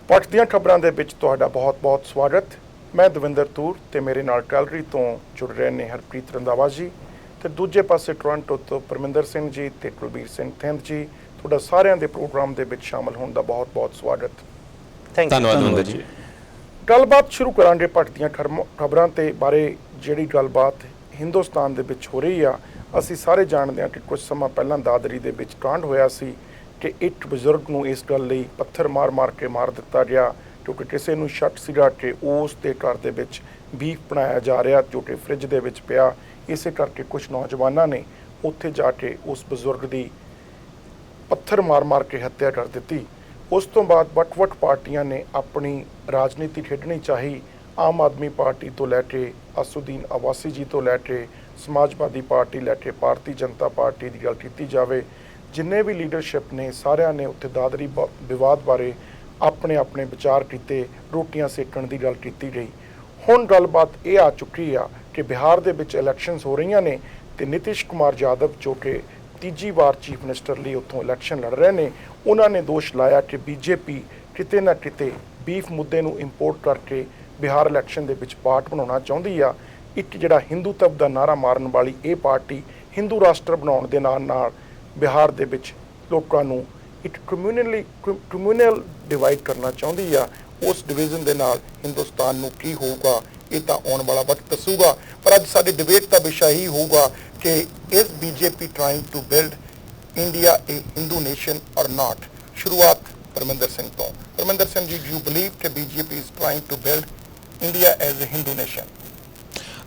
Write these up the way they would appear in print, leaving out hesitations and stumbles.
ਪੱਟ ਦੀਆਂ ਖਬਰਾਂ ਦੇ ਵਿੱਚ ਤੁਹਾਡਾ ਬਹੁਤ-ਬਹੁਤ ਸਵਾਗਤ। ਮੈਂ ਦਵਿੰਦਰ ਤੂਰ ਤੇ ਮੇਰੇ ਨਾਲ ਗੈਲਰੀ ਤੋਂ ਜੁੜ ਰਹੇ ਨੇ ਹਰਪ੍ਰੀਤ ਰੰਧਾਵਾ ਜੀ ਤੇ ਦੂਜੇ ਪਾਸੇ ਟੋਰਾਂਟੋ ਤੋਂ ਪਰਮਿੰਦਰ ਸਿੰਘ ਜੀ ਤੇ ਕੁਲਬੀਰ ਸਿੰਘ ਥਿੰਦ ਜੀ। ਤੁਹਾਡਾ ਸਾਰਿਆਂ ਦੇ ਪ੍ਰੋਗਰਾਮ ਦੇ ਵਿੱਚ ਸ਼ਾਮਲ ਹੋਣ ਦਾ ਬਹੁਤ-ਬਹੁਤ ਸਵਾਗਤ। ਧੰਨਵਾਦ ਦਵਿੰਦਰ ਜੀ। ਗੱਲਬਾਤ ਸ਼ੁਰੂ ਕਰਾਂਗੇ ਪੱਟ ਦੀਆਂ ਖਬਰਾਂ ਤੇ ਬਾਰੇ। ਜਿਹੜੀ ਗੱਲਬਾਤ ਹਿੰਦੁਸਤਾਨ ਦੇ ਵਿੱਚ ਹੋ ਰਹੀ ਆ, ਅਸੀਂ ਸਾਰੇ ਜਾਣਦੇ ਹਾਂ ਕਿ ਕੁਝ ਸਮਾਂ ਪਹਿਲਾਂ ਦਾਦਰੀ ਦੇ ਵਿੱਚ ਕਾਂਡ ਹੋਇਆ ਸੀ ਕਿ ਇੱਕ ਬਜ਼ੁਰਗ ਨੂੰ ਇਸ ਗੱਲ ਲਈ ਪੱਥਰ ਮਾਰ ਕੇ ਮਾਰ ਦਿੱਤਾ ਗਿਆ ਕਿਉਂਕਿ ਕਿਸੇ ਨੂੰ ਸ਼ੱਕ ਸੀਗਾ ਕਿ ਉਸ ਦੇ ਘਰ ਦੇ ਵਿੱਚ ਬੀਫ ਬਣਾਇਆ ਜਾ ਰਿਹਾ ਜੋ ਕਿ ਫ੍ਰਿਜ ਦੇ ਵਿੱਚ ਪਿਆ। ਇਸੇ ਕਰਕੇ ਕੁਝ ਨੌਜਵਾਨਾਂ ਨੇ ਉੱਥੇ ਜਾ ਕੇ ਉਸ ਬਜ਼ੁਰਗ ਦੀ ਪੱਥਰ ਮਾਰ ਕੇ ਹੱਤਿਆ ਕਰ ਦਿੱਤੀ। ਉਸ ਤੋਂ ਬਾਅਦ ਵੱਖ-ਵੱਖ ਪਾਰਟੀਆਂ ਨੇ ਆਪਣੀ ਰਾਜਨੀਤੀ ਖੇਡਣੀ ਚਾਹੀ। ਆਮ ਆਦਮੀ ਪਾਰਟੀ ਤੋਂ ਲੈ ਕੇ ਅਸੂਦੀਨ ਅਵਾਸੀ ਜੀ ਤੋਂ ਲੈ ਕੇ ਸਮਾਜਵਾਦੀ ਪਾਰਟੀ ਲੈ ਕੇ ਭਾਰਤੀ ਜਨਤਾ ਪਾਰਟੀ ਦੀ ਗੱਲ ਕੀਤੀ ਜਾਵੇ, ਜਿੰਨੇ ਵੀ ਲੀਡਰਸ਼ਿਪ ਨੇ ਸਾਰਿਆਂ ਨੇ ਉੱਥੇ ਦਾਦਰੀ ਵਿਵਾਦ ਬਾਰੇ ਆਪਣੇ ਵਿਚਾਰ ਕੀਤੇ, ਰੋਟੀਆਂ ਸੇਕਣ ਦੀ ਗੱਲ ਕੀਤੀ ਗਈ। ਹੁਣ ਗੱਲਬਾਤ ਇਹ ਆ ਚੁੱਕੀ ਆ ਕਿ ਬਿਹਾਰ ਦੇ ਵਿੱਚ ਇਲੈਕਸ਼ਨਸ ਹੋ ਰਹੀਆਂ ਨੇ ਤੇ ਨਿਤਿਸ਼ ਕੁਮਾਰ ਯਾਦਵ ਜੋ ਕਿ ਤੀਜੀ ਵਾਰ ਚੀਫ ਮਿਨਿਸਟਰ ਲਈ ਉੱਥੋਂ ਇਲੈਕਸ਼ਨ ਲੜ ਰਹੇ ਨੇ, ਉਹਨਾਂ ਨੇ ਦੋਸ਼ ਲਾਇਆ ਕਿ ਬੀਜੇਪੀ ਕਿਤੇ ਨਾ ਕਿਤੇ ਬੀਫ ਮੁੱਦੇ ਨੂੰ ਇੰਪੋਰਟ ਕਰਕੇ ਬਿਹਾਰ ਇਲੈਕਸ਼ਨ ਦੇ ਵਿੱਚ ਪਾਰਟ ਬਣਾਉਣਾ ਚਾਹੁੰਦੀ ਆ। ਇੱਕ ਜਿਹੜਾ ਹਿੰਦੂਤਵ ਦਾ ਨਾਰਾ ਮਾਰਨ ਵਾਲੀ ਇਹ ਪਾਰਟੀ ਹਿੰਦੂ ਰਾਸ਼ਟਰ ਬਣਾਉਣ ਦੇ ਨਾਲ ਬਿਹਾਰ ਦੇ ਵਿੱਚ ਲੋਕਾਂ ਨੂੰ ਇੱਕ ਕਮਿਊਨਲ ਡਿਵਾਈਡ ਕਰਨਾ ਚਾਹੁੰਦੀ ਆ। ਉਸ ਡਿਵੀਜ਼ਨ ਦੇ ਨਾਲ ਹਿੰਦੁਸਤਾਨ ਨੂੰ ਕੀ ਹੋਊਗਾ ਇਹ ਤਾਂ ਆਉਣ ਵਾਲਾ ਵਕਤ ਦੱਸੂਗਾ। ਪਰ ਅੱਜ ਸਾਡੀ ਡਿਬੇਟ ਦਾ ਵਿਸ਼ਾ ਹੀ ਹੋਊਗਾ ਕਿ is BJP trying to build India a Hindu nation or not. ਸ਼ੁਰੂਆਤ ਪਰਮਿੰਦਰ ਸਿੰਘ ਤੋਂ। ਪਰਮਿੰਦਰ ਸਿੰਘ ਜੀ, ਯੂ ਬਲੀਵ ਕਿ BJP is trying to build India as a Hindu nation?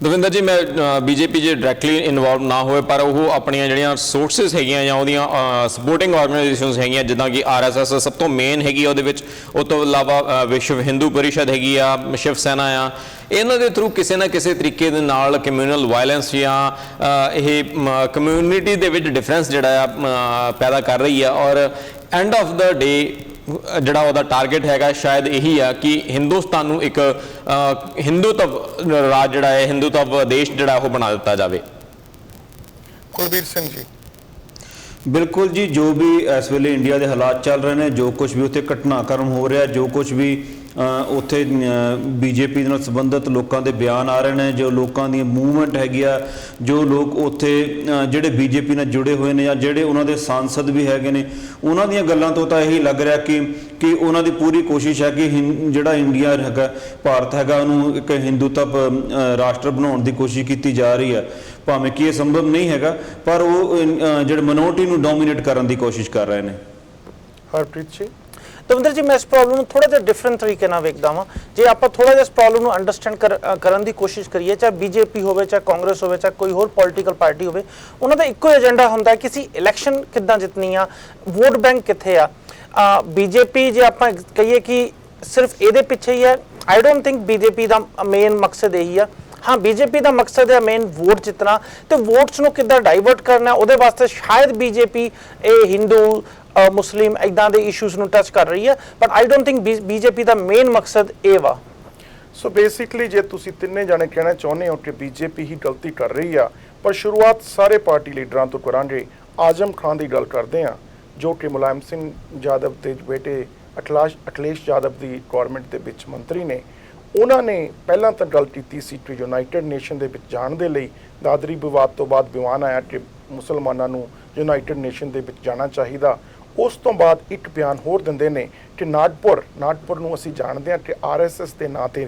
Davinder ji, ਮੈਂ ਬੀਜੇਪੀ 'ਚ ਡਾਇਰੈਕਟਲੀ ਇਨਵੋਲਵ ਨਾ ਹੋਏ ਪਰ ਉਹ ਆਪਣੀਆਂ ਜਿਹੜੀਆਂ ਸੋਰਸਿਸ ਹੈਗੀਆਂ ਜਾਂ ਉਹਦੀਆਂ ਸਪੋਰਟਿੰਗ ਆਰਗੇਨਾਈਜੇਸ਼ਨਸ ਹੈਗੀਆਂ, ਜਿੱਦਾਂ ਕਿ RSS ਸਭ ਤੋਂ ਮੇਨ ਹੈਗੀ ਆ ਉਹਦੇ ਵਿੱਚ। ਉਹ ਤੋਂ ਇਲਾਵਾ ਵਿਸ਼ਵ ਹਿੰਦੂ ਪਰਿਸ਼ਦ ਹੈਗੀ ਆ, ਸ਼ਿਵ ਸੈਨਾ ਆ। ਇਹਨਾਂ ਦੇ ਥਰੂ ਕਿਸੇ ਨਾ ਕਿਸੇ ਤਰੀਕੇ ਦੇ ਨਾਲ ਕਮਿਊਨਲ ਵਾਇਲੈਂਸ ਜਾਂ ਇਹ ਕਮਿਊਨਿਟੀ ਦੇ ਵਿੱਚ ਡਿਫਰੈਂਸ ਜਿਹੜਾ ਆ ਪੈਦਾ ਕਰ ਰਹੀ ਆ। ਔਰ ਐਂਡ ਆਫ ਦਾ ਡੇ ਜਿਹੜਾ ਉਹਦਾ ਟਾਰਗੇਟ ਹੈਗਾ ਸ਼ਾਇਦ ਇਹੀ ਆ ਕਿ ਹਿੰਦੁਸਤਾਨ ਨੂੰ ਇੱਕ ਹਿੰਦੂਤਵ ਰਾਜ ਜਿਹੜਾ ਹੈ, ਹਿੰਦੂਤਵ ਦੇਸ਼ ਜਿਹੜਾ ਉਹ ਬਣਾ ਦਿੱਤਾ ਜਾਵੇ। ਕੁਲਬੀਰ ਸਿੰਘ ਜੀ। ਬਿਲਕੁਲ ਜੀ, ਜੋ ਵੀ ਇਸ ਵੇਲੇ ਇੰਡੀਆ ਦੇ ਹਾਲਾਤ ਚੱਲ ਰਹੇ ਨੇ, ਜੋ ਕੁਝ ਵੀ ਉੱਥੇ ਘਟਨਾਕ੍ਰਮ ਹੋ ਰਿਹਾ, ਜੋ ਕੁਝ ਵੀ ਉੱਥੇ ਬੀਜੇਪੀ ਦੇ ਨਾਲ ਸੰਬੰਧਿਤ ਲੋਕਾਂ ਦੇ ਬਿਆਨ ਆ ਰਹੇ ਨੇ, ਜੋ ਲੋਕਾਂ ਦੀ ਮੂਵਮੈਂਟ ਹੈਗੀ ਆ, ਜੋ ਲੋਕ ਉੱਥੇ ਜਿਹੜੇ ਬੀਜੇਪੀ ਨਾਲ ਜੁੜੇ ਹੋਏ ਨੇ ਜਾਂ ਜਿਹੜੇ ਉਹਨਾਂ ਦੇ ਸਾਂਸਦ ਵੀ ਹੈਗੇ ਨੇ, ਉਹਨਾਂ ਦੀਆਂ ਗੱਲਾਂ ਤੋਂ ਤਾਂ ਇਹੀ ਲੱਗ ਰਿਹਾ ਕਿ ਉਹਨਾਂ ਦੀ ਪੂਰੀ ਕੋਸ਼ਿਸ਼ ਹੈ ਕਿ ਜਿਹੜਾ ਇੰਡੀਆ ਹੈਗਾ, ਭਾਰਤ ਹੈਗਾ, ਉਹਨੂੰ ਇੱਕ ਹਿੰਦੂਤਵ ਰਾਸ਼ਟਰ ਬਣਾਉਣ ਦੀ ਕੋਸ਼ਿਸ਼ ਕੀਤੀ ਜਾ ਰਹੀ ਹੈ। ਭਾਵੇਂ ਕਿ ਇਹ ਸੰਭਵ ਨਹੀਂ ਹੈਗਾ ਪਰ ਉਹ ਜਿਹੜੇ ਮਿਨੋਰਿਟੀ ਨੂੰ ਡੋਮੀਨੇਟ ਕਰਨ ਦੀ ਕੋਸ਼ਿਸ਼ ਕਰ ਰਹੇ ਨੇ। ਹਰਪ੍ਰੀਤ ਜੀ। ਦਵਿੰਦਰ ਜੀ, ਮੈਂ ਇਸ ਪ੍ਰੋਬਲਮ ਨੂੰ ਥੋੜਾ ਜਿਹਾ ਡਿਫਰੈਂਟ ਤਰੀਕੇ ਨਾਲ ਵੇਖਦਾ ਹਾਂ। ਜੇ ਆਪਾਂ ਥੋੜਾ ਜਿਹਾ ਇਸ ਪ੍ਰੋਬਲਮ ਨੂੰ ਅੰਡਰਸਟੈਂਡ ਕਰਨ ਦੀ ਕੋਸ਼ਿਸ਼ ਕਰੀਏ, ਚਾਹੇ ਬੀਜੇਪੀ ਹੋਵੇ, ਚਾਹੇ ਕਾਂਗਰਸ ਹੋਵੇ, ਚਾਹੇ ਕੋਈ ਹੋਰ ਪੋਲੀਟੀਕਲ ਪਾਰਟੀ ਹੋਵੇ, ਉਹਨਾਂ ਦਾ ਇੱਕੋ ਏਜੰਡਾ ਹੁੰਦਾ ਹੈ ਕਿ ਅਸੀਂ ਇਲੈਕਸ਼ਨ ਕਿੱਦਾਂ ਜਿੱਤਣੀ ਆ, ਵੋਟ ਬੈਂਕ ਕਿੱਥੇ ਆ। ਬੀਜੇਪੀ ਜੇ ਆਪਾਂ ਕਹੀਏ ਕਿ ਸਿਰਫ ਇਹਦੇ ਪਿੱਛੇ ਹੀ ਹੈ, I don't think BJP the main ਮਕਸਦ ਇਹੀ ਆ। हाँ, बीजेपी का मकसद है मेन वोट जितना, तो वोट्स ਨੂੰ ਕਿੱਦਾਂ ਡਾਈਵਰਟ ਕਰਨਾ, ਉਹਦੇ ਵਾਸਤੇ ਸ਼ਾਇਦ ਬੀਜੇਪੀ ਇਹ ਹਿੰਦੂ ਮੁਸਲਿਮ ਇਦਾਂ ਦੇ ਇਸ਼ੂਜ਼ ਨੂੰ ਟੱਚ ਕਰ ਰਹੀ ਹੈ। But I don't think BJP the main ਮਕਸਦ ਇਹ ਵਾ। ਸੋ ਬੇਸਿਕਲੀ ਜੇ ਤੁਸੀਂ ਤਿੰਨੇ ਜਾਣੇ ਕਹਿਣਾ ਚਾਹੁੰਦੇ ਹੋ ਕਿ ਬੀਜੇਪੀ ਹੀ ਗਲਤੀ ਕਰ ਰਹੀ ਆ, ਪਰ ਸ਼ੁਰੂਆਤ ਸਾਰੇ ਪਾਰਟੀ ਲੀਡਰਾਂ ਤੋਂ ਕਰਾਂਗੇ। ਆਜ਼ਮ ਖਾਨ ਦੀ ਗੱਲ ਕਰਦੇ ਆ ਜੋ ਕਿ ਮੁਲਾਇਮ ਸਿੰਘ ਯਾਦਵ ਦੇ ਬੇਟੇ ਅਖਿਲੇਸ਼ ਯਾਦਵ ਦੀ ਗੌਰਮੈਂਟ ਦੇ ਵਿੱਚ ਮੰਤਰੀ ਨੇ। ਉਹਨਾਂ ਨੇ ਪਹਿਲਾਂ ਤਾਂ ਗੱਲ ਕੀਤੀ ਸੀ ਕਿ ਯੂਨਾਈਟਿਡ ਨੇਸ਼ਨ ਦੇ ਵਿੱਚ ਜਾਣ ਦੇ ਲਈ। ਦਾਦਰੀ ਵਿਵਾਦ ਤੋਂ ਬਾਅਦ ਬਿਆਨ ਆਇਆ ਕਿ ਮੁਸਲਮਾਨਾਂ ਨੂੰ ਯੂਨਾਈਟਿਡ ਨੇਸ਼ਨ ਦੇ ਵਿੱਚ ਜਾਣਾ ਚਾਹੀਦਾ। ਉਸ ਤੋਂ ਬਾਅਦ ਇੱਕ ਬਿਆਨ ਹੋਰ ਦਿੰਦੇ ਨੇ ਕਿ ਨਾਗਪੁਰ ਨੂੰ ਅਸੀਂ ਜਾਣਦੇ ਹਾਂ ਕਿ RSS ਦੇ ਨਾਂ 'ਤੇ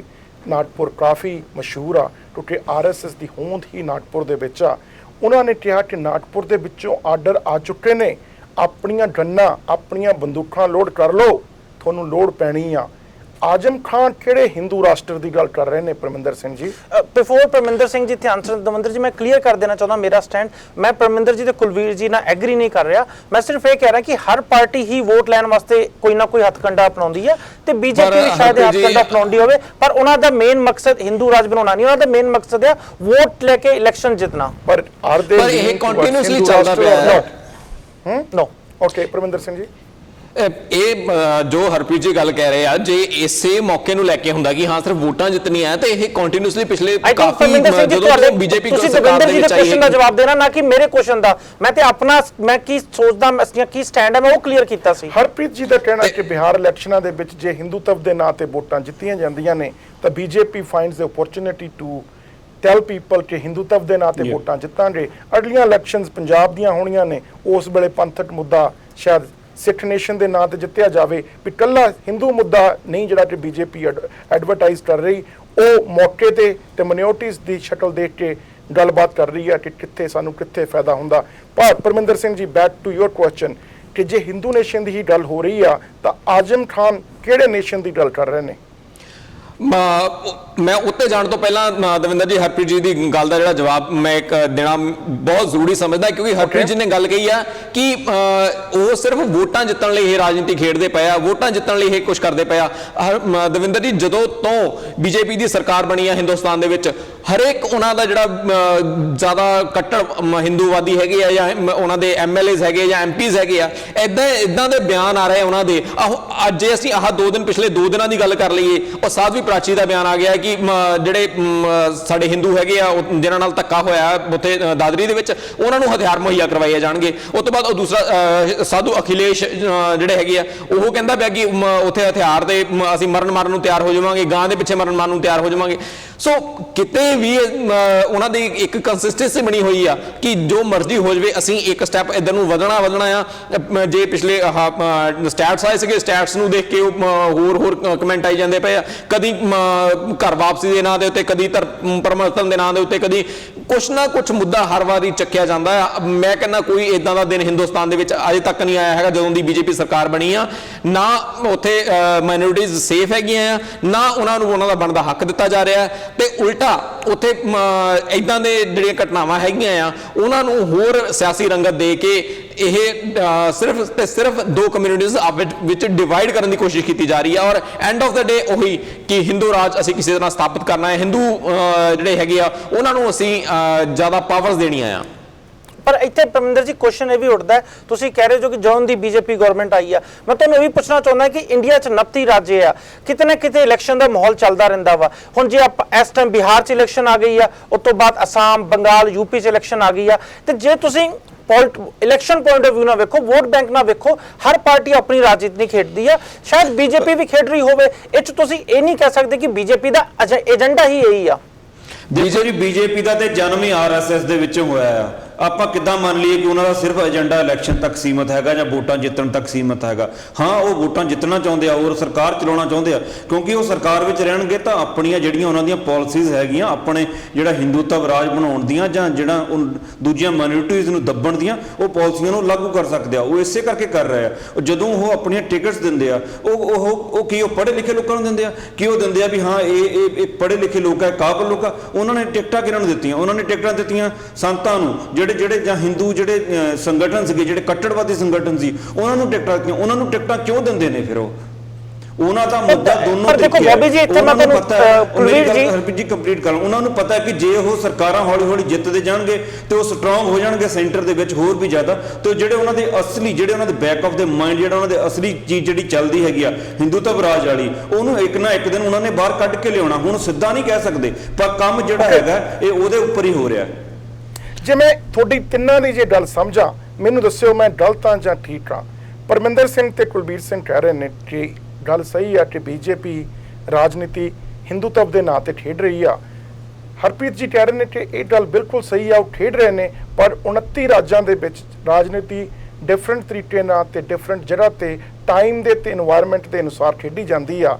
ਨਾਗਪੁਰ ਕਾਫੀ ਮਸ਼ਹੂਰ ਆ ਕਿਉਂਕਿ RSS ਦੀ ਹੋਂਦ ਹੀ ਨਾਗਪੁਰ ਦੇ ਵਿੱਚ ਆ। ਉਹਨਾਂ ਨੇ ਕਿਹਾ ਕਿ ਨਾਗਪੁਰ ਦੇ ਵਿੱਚੋਂ ਆਰਡਰ ਆ ਚੁੱਕੇ ਨੇ, ਆਪਣੀਆਂ ਗੰਨਾਂ ਆਪਣੀਆਂ ਬੰਦੂਕਾਂ ਲੋਡ ਕਰ ਲਓ, ਤੁਹਾਨੂੰ ਲੋੜ ਪੈਣੀ ਆ। ਆਜ਼ਮ ਖਾਨ ਕਿਹੜੇ ਹਿੰਦੂ ਰਾਸ਼ਟਰ ਦੀ ਗੱਲ ਕਰ ਰਹੇ ਨੇ ਪਰਮਿੰਦਰ ਸਿੰਘ ਜੀ? ਬਿਫੋਰ ਪਰਮਿੰਦਰ ਸਿੰਘ ਜੀ ਤੇ ਆਨਸਰ ਦਵਿੰਦਰ ਜੀ, ਮੈਂ ਕਲੀਅਰ ਕਰ ਦੇਣਾ ਚਾਹੁੰਦਾ ਮੇਰਾ ਸਟੈਂਡ। ਮੈਂ ਪਰਮਿੰਦਰ ਜੀ ਤੇ ਕੁਲਵੀਰ ਜੀ ਨਾਲ ਐਗਰੀ ਨਹੀਂ ਕਰ ਰਿਹਾ। ਮੈਂ ਸਿਰਫ ਇਹ ਕਹਿ ਰਿਹਾ ਕਿ ਹਰ ਪਾਰਟੀ ਹੀ ਵੋਟ ਲੈਣ ਵਾਸਤੇ ਕੋਈ ਨਾ ਕੋਈ ਹੱਥਕੰਡਾ ਅਪਣਾਉਂਦੀ ਹੈ ਤੇ ਬੀਜੇਪੀ ਵੀ ਸ਼ਾਇਦ ਹੱਥਕੰਡਾ ਅਪਣਾਉਂਦੀ ਹੋਵੇ, ਪਰ ਉਹਨਾਂ ਦਾ ਮੇਨ ਮਕਸਦ ਹਿੰਦੂ ਰਾਜ ਬਣਾਉਣਾ ਨਹੀਂ, ਉਹਨਾਂ ਦਾ ਮੇਨ ਮਕਸਦ ਹੈ ਵੋਟ ਲੈ ਕੇ ਇਲੈਕਸ਼ਨ ਜਿੱਤਣਾ। ਪਰ ਇਹ ਕੰਟੀਨਿਊਸਲੀ ਚੱਲਦਾ ਪਿਆ ਹੈ। ਨੋ। ਓਕੇ, ਪਰਮਿੰਦਰ ਸਿੰਘ ਜੀ। ਇਹ ਜੋ ਹਰਪ੍ਰੀਤ ਜੀ ਗੱਲ ਕਹਿ ਰਹੇ ਆ, ਜੇ ਇਸੇ ਮੌਕੇ ਨੂੰ ਲੈ ਕੇ ਹੁੰਦਾ ਕਿ ਹਾਂ ਸਿਰਫ ਵੋਟਾਂ ਜਿੱਤਣੀਆਂ ਤੇ ਇਹ ਕੰਟੀਨਿਊਸਲੀ ਪਿਛਲੇ ਕਾਫੀ ਜਦੋਂ ਬੀਜੇਪੀ ਤੁਸੀਂ ਸਰਕਾਰ ਦਵਿੰਦਰ ਦੇ ਜੀ ਦੇ ਵਿੱਚ ਆਈ ਕੁਐਸਚਨ ਦਾ ਜਵਾਬ ਦੇਣਾ, ਨਾ ਕਿ ਮੇਰੇ ਕੁਐਸਚਨ ਦਾ। ਮੈਂ ਤੇ ਆਪਣਾ ਮੈਂ ਕੀ ਸੋਚਦਾ, ਮੈਂ ਕੀ ਸਟੈਂਡ ਹੈ, ਮੈਂ ਉਹ ਕਲੀਅਰ ਕੀਤਾ ਸੀ। ਹਰਪ੍ਰੀਤ ਜੀ ਦਾ ਕਹਿਣਾ ਕਿ ਬਿਹਾਰ ਇਲੈਕਸ਼ਨਾਂ ਦੇ ਵਿੱਚ ਜੇ ਹਿੰਦੂਤਵ ਦੇ ਨਾਂ ਤੇ ਵੋਟਾਂ ਜਿੱਤੀਆਂ ਜਾਂਦੀਆਂ ਨੇ ਤਾਂ BJP finds the opportunity to tell people ਕਿ ਹਿੰਦੂਤਵ ਦੇ ਨਾਂ ਤੇ ਵੋਟਾਂ ਜਿੱਤਾਂਗੇ। ਅਗਲੀਆਂ ਇਲੈਕਸ਼ਨਸ ਪੰਜਾਬ ਦੀਆਂ ਹੋਣੀਆਂ ਨੇ, ਉਸ ਵੇਲੇ ਪੰਥਕ ਮੁੱਦਾ ਸ਼ਾਇਦ ਸਿੱਖ ਨੇਸ਼ਨ ਦੇ ਨਾਂ ਤੇ ਜਿੱਤਿਆ ਜਾਵੇ, ਵੀ ਕੱਲਾ ਹਿੰਦੂ ਮੁੱਦਾ ਨਹੀਂ ਜਿਹੜਾ ਕਿ ਬੀਜੇਪੀ ਐਡਵਰਟਾਈਜ਼ ਕਰ ਰਹੀ, ਉਹ ਮੌਕੇ ਤੇ ਮਿਨੋਰਟੀਜ਼ ਦੀ ਸ਼ਕਲ ਦੇਖ ਕੇ ਗੱਲਬਾਤ ਕਰ ਰਹੀ ਹੈ ਕਿ ਕਿੱਥੇ ਸਾਨੂੰ ਕਿੱਥੇ ਫਾਇਦਾ ਹੁੰਦਾ। ਪਰ ਪਰਮਿੰਦਰ ਸਿੰਘ ਜੀ, ਬੈਕ ਟੂ ਯੋਰ ਕੁਐਸਚਨ ਕਿ ਜੇ ਹਿੰਦੂ ਨੇਸ਼ਨ ਦੀ ਹੀ ਗੱਲ ਹੋ ਰਹੀ ਆ ਤਾਂ ਆਜ਼ਮ ਖਾਨ ਕਿਹੜੇ ਨੇਸ਼ਨ ਦੀ ਗੱਲ ਕਰ ਰਹੇ ਨੇ? ਮੈਂ ਉੱਤੇ ਜਾਣ ਤੋਂ ਪਹਿਲਾਂ ਦਵਿੰਦਰ ਜੀ ਹਰਪ੍ਰੀਤ ਜੀ ਦੀ ਗੱਲ ਦਾ ਜਿਹੜਾ ਜਵਾਬ ਮੈਂ ਇੱਕ ਦੇਣਾ ਬਹੁਤ ਜ਼ਰੂਰੀ ਸਮਝਦਾ, ਕਿਉਂਕਿ ਹਰਪ੍ਰੀਤ ਜੀ ਨੇ ਗੱਲ ਕਹੀ ਆ ਕਿ ਉਹ ਸਿਰਫ ਵੋਟਾਂ ਜਿੱਤਣ ਲਈ ਇਹ ਰਾਜਨੀਤੀ ਖੇਡਦੇ ਪਏ ਆ, ਵੋਟਾਂ ਜਿੱਤਣ ਲਈ ਇਹ ਕੁਝ ਕਰਦੇ ਪਏ ਆ। ਦਵਿੰਦਰ ਜੀ, ਜਦੋਂ ਤੋਂ ਬੀਜੇਪੀ ਦੀ ਸਰਕਾਰ ਬਣੀ ਆ ਹਿੰਦੁਸਤਾਨ ਦੇ ਵਿੱਚ, ਹਰੇਕ ਉਹਨਾਂ ਦਾ ਜਿਹੜਾ ਜ਼ਿਆਦਾ ਕੱਟੜ ਹਿੰਦੂਵਾਦੀ ਹੈਗੇ ਆ ਜਾਂ ਉਹਨਾਂ ਦੇ ਐਮਐਲਏਜ਼ ਹੈਗੇ ਜਾਂ ਐਮਪੀਜ਼ ਹੈਗੇ ਆ, ਇਦਾਂ ਦੇ ਬਿਆਨ ਆ ਰਹੇ ਉਹਨਾਂ ਦੇ। ਅੱਜ ਜੇ ਅਸੀਂ ਆਹ 2 ਦਿਨ ਪਿਛਲੇ 2 ਦਿਨਾਂ ਦੀ ਗੱਲ ਕਰ ਲਈਏ, ਉਹ ਸਾਧਵੀ ਪ੍ਰਾਚੀ ਦਾ ਬਿਆਨ ਆ ਗਿਆ ਕਿ ਜਿਹੜੇ ਸਾਡੇ ਹਿੰਦੂ ਹੈਗੇ ਆ ਜਿਨ੍ਹਾਂ ਨਾਲ ਧੱਕਾ ਹੋਇਆ ਉੱਥੇ ਦਾਦਰੀ ਦੇ ਵਿੱਚ, ਉਹਨਾਂ ਨੂੰ ਹਥਿਆਰ ਮੁਹੱਈਆ ਕਰਵਾਏ ਜਾਣਗੇ। ਉਸ ਤੋਂ ਬਾਅਦ ਉਹ ਦੂਸਰਾ ਸਾਧੂ ਅਖਿਲੇਸ਼ ਜਿਹੜੇ ਹੈਗੇ ਆ, ਉਹ ਕਹਿੰਦਾ ਪਿਆ ਕਿ ਉੱਥੇ ਹਥਿਆਰ ਦੇ ਅਸੀਂ ਮਰਨ ਮਾਰਨ ਨੂੰ ਤਿਆਰ ਹੋ ਜਾਵਾਂਗੇ, ਗਾਂ ਦੇ ਪਿੱਛੇ ਮਰਨ ਮਾਰਨ ਨੂੰ ਤਿਆਰ ਹੋ ਜਾਵਾਂਗੇ। ਸੋ ਕਿਤੇ ਵੀ ਉਹਨਾਂ ਦੀ ਇੱਕ ਕੰਸਿਸਟੈਂਸੀ ਬਣੀ ਹੋਈ ਆ ਕਿ ਜੋ ਮਰਜ਼ੀ ਹੋ ਜਾਵੇ, ਅਸੀਂ ਇੱਕ ਸਟੈਪ ਇੱਧਰ ਨੂੰ ਵਧਣਾ ਆ। ਜੇ ਪਿਛਲੇ ਸਟੈਟਸ ਆਏ ਸੀਗੇ, ਸਟੈਟਸ ਨੂੰ ਦੇਖ ਕੇ ਹੋਰ ਕਮੈਂਟ ਆਈ ਜਾਂਦੇ ਪਏ ਆ, ਕਦੀ ਘਰ ਵਾਪਸੀ ਦੇ ਨਾਂ ਦੇ ਉੱਤੇ, ਕਦੀ ਪਰਮਰਤਨ ਦੇ ਨਾਂ ਦੇ ਉੱਤੇ, ਕਦੀ ਕੁਛ ਨਾ ਕੁਛ ਮੁੱਦਾ ਹਰ ਵਾਰੀ ਚੱਕਿਆ ਜਾਂਦਾ ਆ। ਮੈਂ ਕਹਿੰਦਾ ਕੋਈ ਇਦਾਂ ਦਾ ਦਿਨ ਹਿੰਦੁਸਤਾਨ ਦੇ ਵਿੱਚ ਅਜੇ ਤੱਕ ਨਹੀਂ ਆਇਆ ਹੈਗਾ ਜਦੋਂ ਦੀ ਬੀਜੇਪੀ ਸਰਕਾਰ ਬਣੀ ਆ। ਨਾ ਉੱਥੇ ਮਾਈਨੋਰਿਟੀਜ਼ ਸੇਫ ਹੈਗੀਆਂ ਆ, ਨਾ ਉਹਨਾਂ ਨੂੰ ਉਹਨਾਂ ਦਾ ਬਣਦਾ ਹੱਕ ਦਿੱਤਾ ਜਾ ਰਿਹਾ, ਤੇ ਉਲਟਾ ਉੱਥੇ ਇਦਾਂ ਦੇ ਜਿਹੜੀਆਂ ਘਟਨਾਵਾਂ ਹੈਗੀਆਂ ਆ ਉਹਨਾਂ ਨੂੰ ਹੋਰ ਸਿਆਸੀ ਰੰਗਤ ਦੇ ਕੇ ਇਹ ਸਿਰਫ ਤੇ ਸਿਰਫ 2 ਕਮਿਊਨਿਟੀਜ਼ ਵਿੱਚ ਡਿਵਾਈਡ ਕਰਨ ਦੀ ਕੋਸ਼ਿਸ਼ ਕੀਤੀ ਜਾ ਰਹੀ ਹੈ। ਔਰ ਐਂਡ ਆਫ ਦਾ ਡੇ ਉਹੀ ਕਿ ਹਿੰਦੂ ਰਾਜ ਅਸੀਂ ਕਿਸੇ ਤਰ੍ਹਾਂ ਸਥਾਪਿਤ ਕਰਨਾ ਹੈ, ਹਿੰਦੂ ਜਿਹੜੇ ਹੈਗੇ ਆ ਉਹਨਾਂ ਨੂੰ ਅਸੀਂ ਜ਼ਿਆਦਾ ਪਾਵਰਸ ਦੇਣੀਆਂ ਆ। ਪਰ ਇੱਥੇ ਪਰਮਿੰਦਰ ਜੀ ਕੁਐਸਚਨ ਇਹ ਵੀ ਉੱਠਦਾ, ਤੁਸੀਂ ਕਹਿ ਰਹੇ ਹੋ ਕਿ ਜਦੋਂ ਦੀ ਬੀਜੇਪੀ ਗਵਰਨਮੈਂਟ ਆਈ ਆ, ਮੈਂ ਤੁਹਾਨੂੰ ਇਹ ਵੀ ਪੁੱਛਣਾ ਚਾਹੁੰਦਾ ਕਿ ਇੰਡੀਆ 'ਚ 29 ਰਾਜ ਆ, ਕਿਤੇ ਨਾ ਕਿਤੇ ਇਲੈਕਸ਼ਨ ਦਾ ਮਾਹੌਲ ਚੱਲਦਾ ਰਹਿੰਦਾ ਵਾ। ਹੁਣ ਜੇ ਆਪਾਂ ਇਸ ਟਾਈਮ ਬਿਹਾਰ 'ਚ ਇਲੈਕਸ਼ਨ ਆ ਗਈ ਆ, ਉਸ ਤੋਂ ਬਾਅਦ ਅਸਾਮ, ਬੰਗਾਲ, ਯੂਪੀ 'ਚ ਇਲੈਕਸ਼ਨ ਆ ਗਈ ਆ, ਤੇ ਜੇ ਤੁਸੀਂ ਇਲੈਕਸ਼ਨ ਪੁਆਇੰਟ ਆਫ ਵਿਊ ਨਾ ਵੇਖੋ, ਵੋਟ ਬੈਂਕ ਨਾ ਵੇਖੋ, ਹਰ ਪਾਰਟੀ ਆਪਣੀ ਰਾਜਨੀਤੀ ਖੇਡਦੀ ਆ। ਸ਼ਾਇਦ ਬੀਜੇਪੀ ਵੀ ਖੇਡ ਰਹੀ ਹੋਵੇ, ਇਹ 'ਚ ਤੁਸੀਂ ਇਹ ਨਹੀਂ ਕਹਿ ਸਕਦੇ ਕਿ ਬੀਜੇਪੀ ਦਾ ਏਜੰਡਾ ਹੀ ਇਹੀ ਆ। ਬੀਜੇਪੀ ਦਾ ਤੇ ਜਨਮ ਹੀ ਆਰਐਸਐਸ ਦੇ ਵਿੱਚੋਂ ਹੋਇਆ ਆ। ਆਪਾਂ ਕਿੱਦਾਂ ਮੰਨ ਲਈਏ ਕਿ ਉਹਨਾਂ ਦਾ ਸਿਰਫ ਏਜੰਡਾ ਇਲੈਕਸ਼ਨ ਤੱਕ ਸੀਮਤ ਹੈਗਾ ਜਾਂ ਵੋਟਾਂ ਜਿੱਤਣ ਤੱਕ ਸੀਮਤ ਹੈਗਾ? ਹਾਂ, ਉਹ ਵੋਟਾਂ ਜਿੱਤਣਾ ਚਾਹੁੰਦੇ ਆ, ਔਰ ਸਰਕਾਰ ਚਲਾਉਣਾ ਚਾਹੁੰਦੇ ਆ, ਕਿਉਂਕਿ ਉਹ ਸਰਕਾਰ ਵਿੱਚ ਰਹਿਣਗੇ ਤਾਂ ਆਪਣੀਆਂ ਜਿਹੜੀਆਂ ਉਹਨਾਂ ਦੀਆਂ ਪਾਲਿਸੀਜ਼ ਹੈਗੀਆਂ, ਆਪਣੇ ਜਿਹੜਾ ਹਿੰਦੂਤਵ ਰਾਜ ਬਣਾਉਣ ਦੀਆਂ ਜਾਂ ਜਿਹੜਾ ਦੂਜੀਆਂ ਮਾਈਨੋਰਿਟੀਜ਼ ਨੂੰ ਦੱਬਣ ਦੀਆਂ, ਉਹ ਪਾਲਿਸੀਆਂ ਨੂੰ ਲਾਗੂ ਕਰ ਸਕਦੇ ਆ। ਉਹ ਇਸੇ ਕਰਕੇ ਕਰ ਰਹੇ ਆ। ਜਦੋਂ ਉਹ ਆਪਣੀਆਂ ਟਿਕਟਸ ਦਿੰਦੇ ਆ, ਉਹ ਕੀ ਉਹ ਪੜ੍ਹੇ ਲਿਖੇ ਲੋਕਾਂ ਨੂੰ ਦਿੰਦੇ ਆ? ਕਿ ਉਹ ਦਿੰਦੇ ਆ ਵੀ ਹਾਂ ਇਹ ਪੜ੍ਹੇ ਲਿਖੇ ਲੋਕ ਆ, ਕਾਬਲ ਲੋਕ ਆ? ਉਹਨਾਂ ਨੇ ਟਿਕਟਾਂ ਕਿਹਨਾਂ ਨੂੰ ਦਿੱਤੀਆਂ? ਉਹਨਾਂ ਨੇ ਟਿਕਟਾਂ ਦਿੱਤੀਆਂ ਸੰਤਾਂ ਨੂੰ, ਜਿਹੜੇ ਜਾਂ ਹਿੰਦੂ ਜਿਹੜੇ ਸੰਗਠਨ ਸੀਗੇ, ਜਿਹੜੇ ਕੱਟੜਵਾਦੀ ਸੰਗਠਨ ਸੀ, ਉਹਨਾਂ ਨੂੰ ਟਿਕਟਾਂ ਦਿੱਤੀਆਂ। ਉਹਨਾਂ ਨੂੰ ਟਿਕਟਾਂ ਕਿਉਂ ਦਿੰਦੇ ਨੇ? ਫਿਰ ਉਹਨਾਂ ਦਾ ਮੁੱਦਾ ਦੋਨੋਂ ਦੇਖੋ ਬੋਬੀ ਜੀ, ਇੱਥੇ ਮੈਂ ਤੁਹਾਨੂੰ ਹਰਪ੍ਰੀਤ ਜੀ ਕੰਪਲੀਟ ਕਰ, ਉਹਨਾਂ ਨੂੰ ਪਤਾ ਹੈ ਕਿ ਜੇ ਉਹ ਸਰਕਾਰਾਂ ਹੌਲੀ ਹੌਲੀ ਜਿੱਤਦੇ ਜਾਣਗੇ ਤੇ ਉਹ ਸਟਰੋਂਗ ਹੋ ਜਾਣਗੇ ਸੈਂਟਰ ਦੇ ਵਿੱਚ ਹੋਰ ਵੀ ਜ਼ਿਆਦਾ। ਤੇ ਜਿਹੜੇ ਉਹਨਾਂ ਦੇ ਅਸਲੀ, ਜਿਹੜੇ ਉਹਨਾਂ ਦੇ ਬੈਕ ਆਫ ਦੇ ਮਾਈਂਡ, ਜਿਹੜਾ ਉਹਨਾਂ ਦੇ ਅਸਲੀ ਚੀਜ਼ ਜਿਹੜੀ ਚੱਲਦੀ ਹੈਗੀ ਆ ਹਿੰਦੂਤਵ ਰਾਜ ਵਾਲੀ, ਉਹਨੂੰ ਇੱਕ ਨਾ ਇੱਕ ਦਿਨ ਉਹਨਾਂ ਨੇ ਬਾਹਰ ਕੱਢ ਕੇ ਲਿਆਉਣਾ। ਹੁਣ ਸਿੱਧਾ ਨਹੀਂ ਕਹਿ ਸਕਦੇ, ਪਰ ਕੰਮ ਜਿਹੜਾ ਹੈਗਾ ਇਹ ਉਹਦੇ ਉੱਪਰ ਹੀ ਹੋ ਰਿਹਾ। ਜੇ ਮੈਂ ਤੁਹਾਡੀ ਤਿੰਨਾਂ ਦੀ ਜੇ ਗੱਲ ਸਮਝਾਂ, ਮੈਨੂੰ ਦੱਸਿਓ ਮੈਂ ਗਲਤ ਹਾਂ ਜਾਂ ਠੀਕ ਹਾਂ। ਪਰਮਿੰਦਰ ਸਿੰਘ ਤੇ ਕੁਲਬੀਰ ਸਿੰਘ ਕਹਿ ਰਹੇ ਨੇ ਕਿ ਗੱਲ ਸਹੀ ਆ ਕਿ ਬੀਜੇਪੀ ਰਾਜਨੀਤੀ ਹਿੰਦੂਤਵ ਦੇ ਨਾਂ ਤੇ ਖੇਡ ਰਹੀ ਆ। ਹਰਪ੍ਰੀਤ ਜੀ ਕਹਿ ਰਹੇ ਨੇ ਕਿ ਇਹ ਗੱਲ ਬਿਲਕੁਲ ਸਹੀ ਆ, ਉਹ ਖੇਡ ਰਹੇ ਨੇ, ਪਰ 29 ਰਾਜਾਂ ਦੇ ਵਿੱਚ ਰਾਜਨੀਤੀ ਡਿਫਰੈਂਟ ਤਰੀਕੇ ਨਾਲ ਤੇ ਡਿਫਰੈਂਟ ਜਗ੍ਹਾ ਤੇ ਟਾਈਮ ਦੇ ਤੇ এনवायरमेंट ਦੇ ਅਨੁਸਾਰ ਖੇਡੀ ਜਾਂਦੀ ਆ।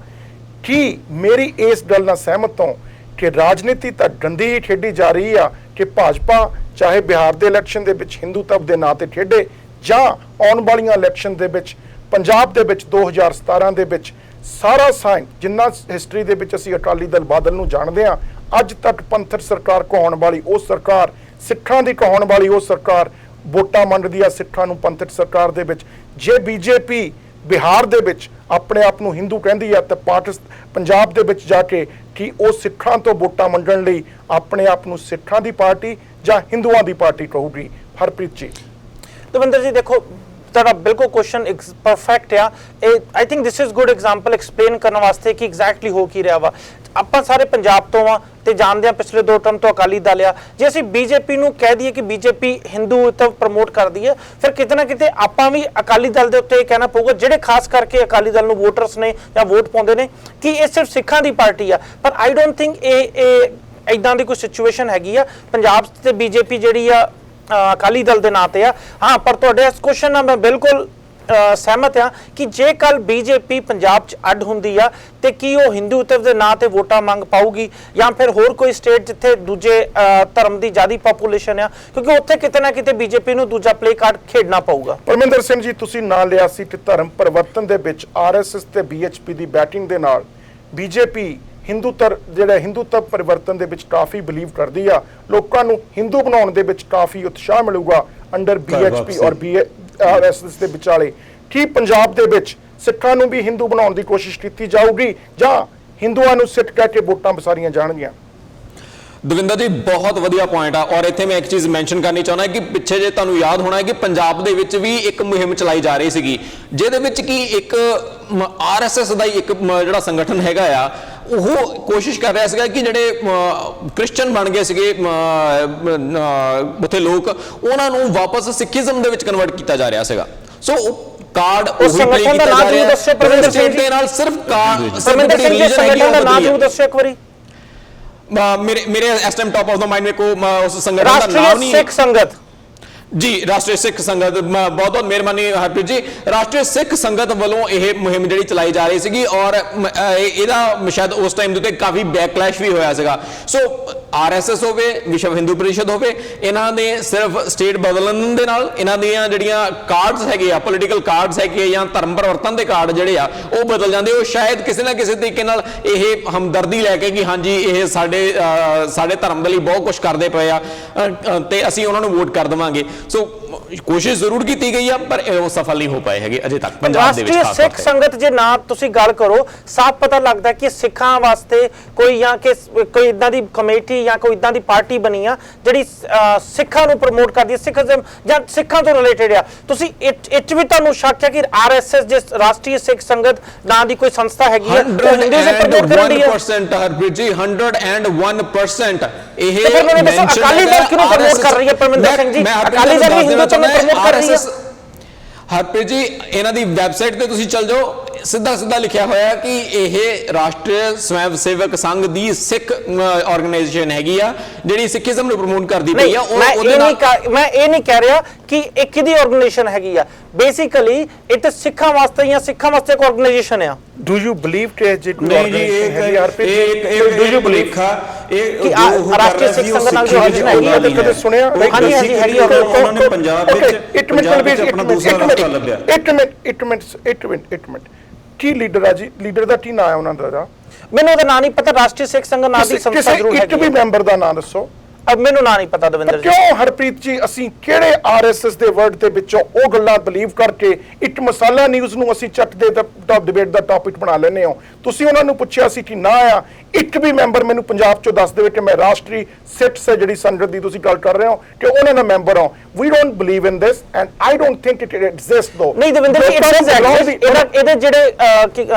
ਕੀ ਮੇਰੀ ਇਸ ਗੱਲ ਨਾਲ ਸਹਿਮਤ ਹੋ ਕਿ ਰਾਜਨੀਤੀ ਤਾਂ ਗੰਦੀ ਹੀ ਖੇਡੀ ਜਾ ਰਹੀ ਆ ਕਿ ਭਾਜਪਾ ਚਾਹੇ ਬਿਹਾਰ ਦੇ ਇਲੈਕਸ਼ਨ ਦੇ ਵਿੱਚ ਹਿੰਦੂਤਵ ਦੇ ਨਾਂ ਤੇ ਖੇਡੇ ਜਾਂ ਆਉਣ ਵਾਲੀਆਂ ਇਲੈਕਸ਼ਨ ਦੇ ਵਿੱਚ ਪੰਜਾਬ ਦੇ ਵਿੱਚ 2017 ਦੇ ਵਿੱਚ ਸਾਰਾ ਸਾਇਨ ਜਿੰਨਾ ਹਿਸਟਰੀ ਦੇ ਵਿੱਚ ਅਸੀਂ ਅਕਾਲੀ ਦਲ ਬਾਦਲ ਨੂੰ ਜਾਣਦੇ ਹਾਂ, ਅੱਜ ਤੱਕ ਪੰਥਕ ਸਰਕਾਰ ਕਹਾਉਣ ਵਾਲੀ ਉਹ ਸਰਕਾਰ, ਸਿੱਖਾਂ ਦੀ ਕਹਾਉਣ ਵਾਲੀ ਉਹ ਸਰਕਾਰ ਵੋਟਾਂ ਮੰਗਦੀ ਆ ਸਿੱਖਾਂ ਨੂੰ ਪੰਥਕ ਸਰਕਾਰ ਦੇ ਵਿੱਚ। ਜੇ ਬੀਜੇਪੀ ਬਿਹਾਰ ਦੇ ਵਿੱਚ ਆਪਣੇ ਆਪ ਨੂੰ ਹਿੰਦੂ ਕਹਿੰਦੀ ਆ ਤਾਂ ਪੰਜਾਬ ਦੇ ਵਿੱਚ ਜਾ ਕੇ ਕਿ ਉਹ ਸਿੱਖਾਂ ਤੋਂ ਵੋਟਾਂ ਮੰਗਣ ਲਈ ਆਪਣੇ ਆਪ ਨੂੰ ਸਿੱਖਾਂ ਦੀ ਪਾਰਟੀ ਜਾਂ ਹਿੰਦੂਆਂ ਦੀ ਪਾਰਟੀ ਕਹੂਗੀ? ਹਰਪ੍ਰੀਤ ਜੀ। ਦਵਿੰਦਰ ਜੀ ਦੇਖੋ, ਤੁਹਾਡਾ ਬਿਲਕੁਲ ਕੁਐਸਚਨ ਪਰਫੈਕਟ ਆ। ਇਹ I think this is good example explain ਕਰਨ ਵਾਸਤੇ ਕਿ ਐਗਜ਼ੈਕਟਲੀ ਹੋ ਕੀ ਰਿਹਾ ਵਾ। ਆਪਾਂ ਸਾਰੇ ਪੰਜਾਬ ਤੋਂ ਆ ਤੇ ਜਾਣਦੇ ਆ ਪਿਛਲੇ 2 ਟਰਮ ਤੋਂ ਅਕਾਲੀ ਦਲ ਆ। ਜੇ ਅਸੀਂ ਬੀਜੇਪੀ ਨੂੰ ਕਹਿ ਦਈਏ ਕਿ ਬੀਜੇਪੀ ਹਿੰਦੂਤਵ ਪ੍ਰਮੋਟ ਕਰਦੀ ਹੈ, ਫਿਰ ਕਿਤੇ ਨਾ ਕਿਤੇ ਆਪਾਂ ਵੀ ਅਕਾਲੀ ਦਲ ਦੇ ਉੱਤੇ ਇਹ ਕਹਿਣਾ ਪਊਗਾ, ਜਿਹੜੇ ਖਾਸ ਕਰਕੇ ਅਕਾਲੀ ਦਲ ਨੂੰ ਵੋਟਰਸ ਨੇ ਜਾਂ ਵੋਟ ਪਾਉਂਦੇ ਨੇ, ਕਿ ਇਹ ਸਿਰਫ ਸਿੱਖਾਂ ਦੀ ਪਾਰਟੀ ਆ। ਪਰ ਆਈ ਡੋਂਟ ਥਿੰਕ ਇਹ ਇਦਾਂ ਦੀ ਕੋਈ ਸਿਚੁਏਸ਼ਨ ਹੈਗੀ ਆ। ਪੰਜਾਬ ਤੇ ਬੀਜੇਪੀ ਜਿਹੜੀ ਆ ਅਕਾਲੀ ਦਲ ਦੇ ਨਾਂ ਤੇ ਆ। ਹਾਂ, ਪਰ ਤੁਹਾਡੇ ਇਸ ਕੁਐਸਚਨ ਨਾਲ ਮੈਂ ਬਿਲਕੁਲ ਸਹਿਮਤ ਆ ਕਿ ਜੇ ਕੱਲ ਬੀਜੇਪੀ ਪੰਜਾਬ 'ਚ ਅੱਡ ਹੁੰਦੀ ਆ ਤੇ ਕੀ ਉਹ ਹਿੰਦੂਤਵ ਦੇ ਨਾਂ ਤੇ ਵੋਟਾਂ ਮੰਗ ਪਾਊਗੀ, ਜਾਂ ਫਿਰ ਹੋਰ ਕੋਈ ਸਟੇਟ ਜਿੱਥੇ ਦੂਜੇ ਧਰਮ ਦੀ ਜ਼ਿਆਦਾ ਪਾਪੂਲੇਸ਼ਨ ਆ, ਕਿਉਂਕਿ ਉੱਥੇ ਕਿਤੇ ਨਾ ਕਿਤੇ ਬੀਜੇਪੀ ਨੂੰ ਦੂਜਾ ਪਲੇ ਕਾਰਡ ਖੇਡਣਾ ਪਊਗਾ। ਪਰਮਿੰਦਰ ਸਿੰਘ ਜੀ, ਤੁਸੀਂ ਨਾਂ ਲਿਆ ਸੀ ਕਿ ਧਰਮ ਪਰਿਵਰਤਨ ਦੇ ਵਿੱਚ ਆਰਐਸਐਸ ਤੇ ਬੀਐਚਪੀ ਦੀ ਬੈਟਿੰਗ ਦੇ ਨਾਲ ਬੀਜੇਪੀ ਹਿੰਦੂਤਵ ਪਰਿਵਰਤਨ ਦੇ ਵਿੱਚ ਕਾਫੀ ਬਿਲੀਵ ਕਰਦੀ ਆ। ਲੋਕਾਂ ਨੂੰ ਹਿੰਦੂ ਬਣਾਉਣ ਦੇ ਵਿੱਚ ਕਾਫੀ ਉਤਸ਼ਾਹ ਮਿਲੂਗਾ ਅੰਡਰ ਬੀਐਚਪੀ ਔਰ ਆਰਐਸਐਸ ਦੇ ਵਿਚਾਲੇ। ਕੀ ਪੰਜਾਬ ਦੇ ਵਿੱਚ ਸਿੱਖਾਂ ਨੂੰ ਵੀ ਹਿੰਦੂ ਬਣਾਉਣ ਦੀ ਕੋਸ਼ਿਸ਼ ਕੀਤੀ ਜਾਊਗੀ, ਜਾਂ ਹਿੰਦੂਆਂ ਨੂੰ ਸਿੱਖ ਕਹਿ ਕੇ ਵੋਟਾਂ ਵਸਾਰੀਆਂ ਜਾਣਗੀਆਂ? ਦਵਿੰਦਰ ਜੀ, ਬਹੁਤ ਵਧੀਆ ਪੁਆਇੰਟ ਆ। ਔਰ ਇੱਥੇ ਮੈਂ ਇੱਕ ਚੀਜ਼ ਮੈਂਸ਼ਨ ਕਰਨੀ ਚਾਹੁੰਦਾ ਕਿ ਪਿੱਛੇ ਜੇ ਤੁਹਾਨੂੰ ਯਾਦ ਹੋਣਾ ਹੈ ਕਿ ਪੰਜਾਬ ਦੇ ਵਿੱਚ ਵੀ ਇੱਕ ਮੁਹਿੰਮ ਚਲਾਈ ਜਾ ਰਹੀ ਸੀਗੀ, ਜਿਹਦੇ ਵਿੱਚ ਕਿ ਇੱਕ ਆਰਐਸਐਸ ਦਾ ਇੱਕ ਜਿਹੜਾ ਸੰਗਠਨ ਹੈਗਾ ਆ, ਉਹ ਕੋਸ਼ਿਸ਼ ਕਰ ਰਿਹਾ ਸੀਗਾ ਕਿ ਜਿਹੜੇ ਕ੍ਰਿਸਚਨ ਬਣ ਗਏ ਸੀਗੇ ਉੱਥੇ ਲੋਕ, ਉਹਨਾਂ ਨੂੰ ਵਾਪਸ ਸਿੱਖੀਜ਼ਮ ਦੇ ਵਿੱਚ ਕਨਵਰਟ ਕੀਤਾ ਜਾ ਰਿਹਾ ਸੀਗਾ। ਸੋ ਕਾਰਡ ਉਹ ਸੰਗਠਨ ਦਾ ਨਾਮ ਜ਼ਰੂਰ ਦੱਸੋ ਪਰਮਿੰਦਰ ਸਿੰਘ ਜੀ। ਨਾਲ ਸਿਰਫ ਪਰਮਿੰਦਰ ਸਿੰਘ ਜੀ, ਸੰਗਠਨ ਦਾ ਨਾਮ ਜ਼ਰੂਰ ਦੱਸੋ ਇੱਕ ਵਾਰੀ। ਮੇਰੇ ਇਸ time top of the mind ਮੇਰੇ ਕੋ ਉਸ ਸੰਗਠਨ ਦਾ ਨਾਮ ਨਹੀਂ। ਸਿੱਖ ਸੰਗਤ ਜੀ, ਰਾਸ਼ਟਰੀ ਸਿੱਖ ਸੰਗਤ, ਬਹੁਤ ਬਹੁਤ ਮਿਹਰਬਾਨੀ ਹਰਪ੍ਰੀਤ ਜੀ। ਰਾਸ਼ਟਰੀ ਸਿੱਖ ਸੰਗਤ ਵੱਲੋਂ ਇਹ ਮੁਹਿੰਮ ਜਿਹੜੀ ਚਲਾਈ ਜਾ ਰਹੀ ਸੀਗੀ, ਔਰ ਇਹਦਾ ਸ਼ਾਇਦ ਉਸ ਟਾਈਮ ਦੇ ਉੱਤੇ ਕਾਫੀ ਬੈਕਲੈਸ਼ ਵੀ ਹੋਇਆ ਸੀਗਾ। ਸੋ ਆਰਐਸਐਸ ਹੋਵੇ, ਵਿਸ਼ਵ ਹਿੰਦੂ ਪਰਿਸ਼ਦ ਹੋਵੇ, ਇਹਨਾਂ ਦੇ ਸਿਰਫ ਸਟੇਟ ਬਦਲਣ ਦੇ ਨਾਲ ਇਹਨਾਂ ਦੀਆਂ ਜਿਹੜੀਆਂ ਕਾਰਡਸ ਹੈਗੇ ਆ, ਪੋਲੀਟੀਕਲ ਕਾਰਡਸ ਹੈਗੇ ਜਾਂ ਧਰਮ ਪਰਿਵਰਤਨ ਦੇ ਕਾਰਡ ਜਿਹੜੇ ਆ ਉਹ ਬਦਲ ਜਾਂਦੇ। ਉਹ ਸ਼ਾਇਦ ਕਿਸੇ ਨਾ ਕਿਸੇ ਤਰੀਕੇ ਨਾਲ ਇਹ ਹਮਦਰਦੀ ਲੈ ਕੇ ਕਿ ਹਾਂਜੀ ਇਹ ਸਾਡੇ ਧਰਮ ਦੇ ਲਈ ਬਹੁਤ ਕੁਝ ਕਰਦੇ ਪਏ ਆ ਤੇ ਅਸੀਂ ਉਹਨਾਂ ਨੂੰ ਵੋਟ ਕਰ ਦੇਵਾਂਗੇ। ਸੋ ਕੋਸ਼ਿਸ਼ ਜ਼ਰੂਰ ਕੀਤੀ ਗਈ ਆ, ਪਰ ਉਹ ਸਫਲ ਨਹੀਂ ਹੋ ਪਾਏ ਹੈਗੇ ਅਜੇ ਤੱਕ ਪੰਜਾਬ ਦੇ ਵਿੱਚ। ਰਾਸ਼ਟਰੀ ਸਿੱਖ ਸੰਗਤ ਜੇ ਨਾ ਤੁਸੀਂ ਗੱਲ ਕਰੋ, ਸਾਫ਼ ਪਤਾ ਲੱਗਦਾ ਕਿ ਸਿੱਖਾਂ ਵਾਸਤੇ ਕੋਈ ਕੋਈ ਇਦਾਂ ਦੀ ਕਮੇਟੀ ਜਾਂ ਕੋਈ ਇਦਾਂ ਦੀ ਪਾਰਟੀ ਬਣੀ ਆ ਜਿਹੜੀ ਸਿੱਖਾਂ ਨੂੰ ਪ੍ਰਮੋਟ ਕਰਦੀ ਹੈ, ਸਿੱਖੀਜ਼ਮ ਜਾਂ ਸਿੱਖਾਂ ਤੋਂ ਰਿਲੇਟਡ ਆ। ਤੁਸੀਂ ਇਹ ਵੀ ਤੁਹਾਨੂੰ ਸ਼ੱਕ ਹੈ ਕਿ ਆਰਐਸਐਸ ਜਿਸ ਰਾਸ਼ਟਰੀ ਸਿੱਖ ਸੰਗਤ ਨਾਂ ਦੀ ਕੋਈ ਸੰਸਥਾ ਹੈਗੀ ਹੈ, 101% ਹਰਪ੍ਰੀਤ ਜੀ, 101% ਇਹ ਅਕਾਲੀ ਦਲ ਕਿਉਂ ਪ੍ਰਮੋਟ ਕਰ ਰਹੀ ਹੈ? ਪਰਮਿੰਦਰ ਸਿੰਘ ਜੀ, ਅਕਾਲੀ ਦਲ ਵੀ ਹਿੰਦੂਤਵ ਨੂੰ ਪ੍ਰਮੋਟ ਕਰ ਰਹੀ ਹੈ। ਹਰਪ੍ਰੀਤ ਜੀ, ਇਹਨਾਂ ਦੀ ਵੈਬਸਾਈਟ ਤੇ ਤੁਸੀਂ ਚੱਲ ਜਾਓ, ਸਿੱਧਾ ਲਿਖਿਆ ਹੋਇਆ ਕਿ ਇਹ ਰਾਸ਼ਟਰੀ ਸਵੈਮ ਸੇਵਕ ਸੰਘ ਦੀ ਸਿੱਖ ਆਰਗੇਨਾਈਜੇਸ਼ਨ ਹੈਗੀ ਆ ਜਿਹੜੀ ਸਿੱਖੀਜ਼ਮ ਨੂੰ ਪ੍ਰਮੋਟ ਕਰਦੀ ਪਈ ਆ। ਮੈਂ ਇਹ ਨਹੀਂ ਕਹਿ ਰਿਹਾ ਕਿ ਇੱਕ ਦੀ ਆਰਗੇਨਾਈਜੇਸ਼ਨ ਹੈਗੀ ਆ। ਬੇਸਿਕਲੀ ਇਹ ਤੇ ਸਿੱਖਾਂ ਵਾਸਤੇ ਜਾਂ ਸਿੱਖਾਂ ਵਾਸਤੇ ਇੱਕ ਆਰਗੇਨਾਈਜੇਸ਼ਨ ਆ। ਡੂ ਯੂ ਬਲੀਵ ਕਿ ਜੇ ਨਹੀਂ ਜੀ, ਡੂ ਯੂ ਬਲੀਵ ਕਿ ਰਾਸ਼ਟਰੀ ਸਿੱਖ ਸੰਗਠਨ ਨਾਲ ਜੋ ਹੈਗੀ ਆ, ਕਦੇ ਸੁਣਿਆ? ਹਾਂਜੀ ਹੈਗੀ ਉਹਨਾਂ ਨੇ ਪੰਜਾਬ ਵਿੱਚ ਆਪਣਾ ਦੂਸਰਾ ਰਸਤਾ ਲੱਭਿਆ। ਇੱਕ ਮਿੰਟ ਕੀ ਲੀਡਰ ਆ ਜੀ? ਲੀਡਰ ਦਾ ਕੀ ਨਾਮ ਹੈ ਉਹਨਾਂ ਦਾ? ਮੈਨੂੰ ਉਹਦਾ ਨਾਂ ਨਹੀਂ ਪਤਾ। ਰਾਸ਼ਟਰੀ ਸਿੱਖ ਸੰਗਠਨ ਨਾਂ ਦੀ ਸੰਸਥਾ ਜ਼ਰੂਰ ਹੈਗੀ। ਇੱਕ ਵੀ ਮੈਂਬਰ ਦਾ ਨਾਮ ਦੱਸੋ। ਮੈਨੂੰ ਨਾਂ ਨਹੀਂ ਪਤਾ ਦਵਿੰਦਰ ਜੀ। ਕਿਉਂ ਹਰਪ੍ਰੀਤ ਜੀ, ਅਸੀਂ ਕਿਹੜੇ ਆਰਐਸਐਸ ਦੇ ਵਰਡ ਦੇ ਵਿੱਚੋਂ ਉਹ ਗੱਲਾਂ ਬਲੀਵ ਕਰਕੇ ਇੱਕ ਮਸਾਲਾ ਨਿਊਜ਼ ਨੂੰ ਅਸੀਂ ਚੱਟ ਦੇ ਟਾਪ ਡਿਬੇਟ ਦਾ ਟਾਪਿਕ ਬਣਾ ਲੈਨੇ ਹਾਂ? ਤੁਸੀਂ ਉਹਨਾਂ ਨੂੰ ਪੁੱਛਿਆ ਸੀ ਕਿ ਨਾ ਆ? ਇੱਕ ਵੀ ਮੈਂਬਰ ਮੈਨੂੰ ਪੰਜਾਬ ਚੋਂ ਦੱਸ ਦੇਵੇ ਕਿ ਮੈਂ ਰਾਸ਼ਟਰੀ ਸਿੱਖ ਜਿਹੜੀ ਸੰਗਠਨ ਦੀ ਤੁਸੀਂ ਗੱਲ ਕਰ ਰਹੇ ਹੋ ਕਿ ਉਹਨਾਂ ਦਾ ਮੈਂਬਰ ਹਾਂ। We don't believe in this and I don't think it exist though. ਨਹੀਂ ਦਵਿੰਦਰ ਜੀ, ਇਹਦੇ ਜਿਹੜੇ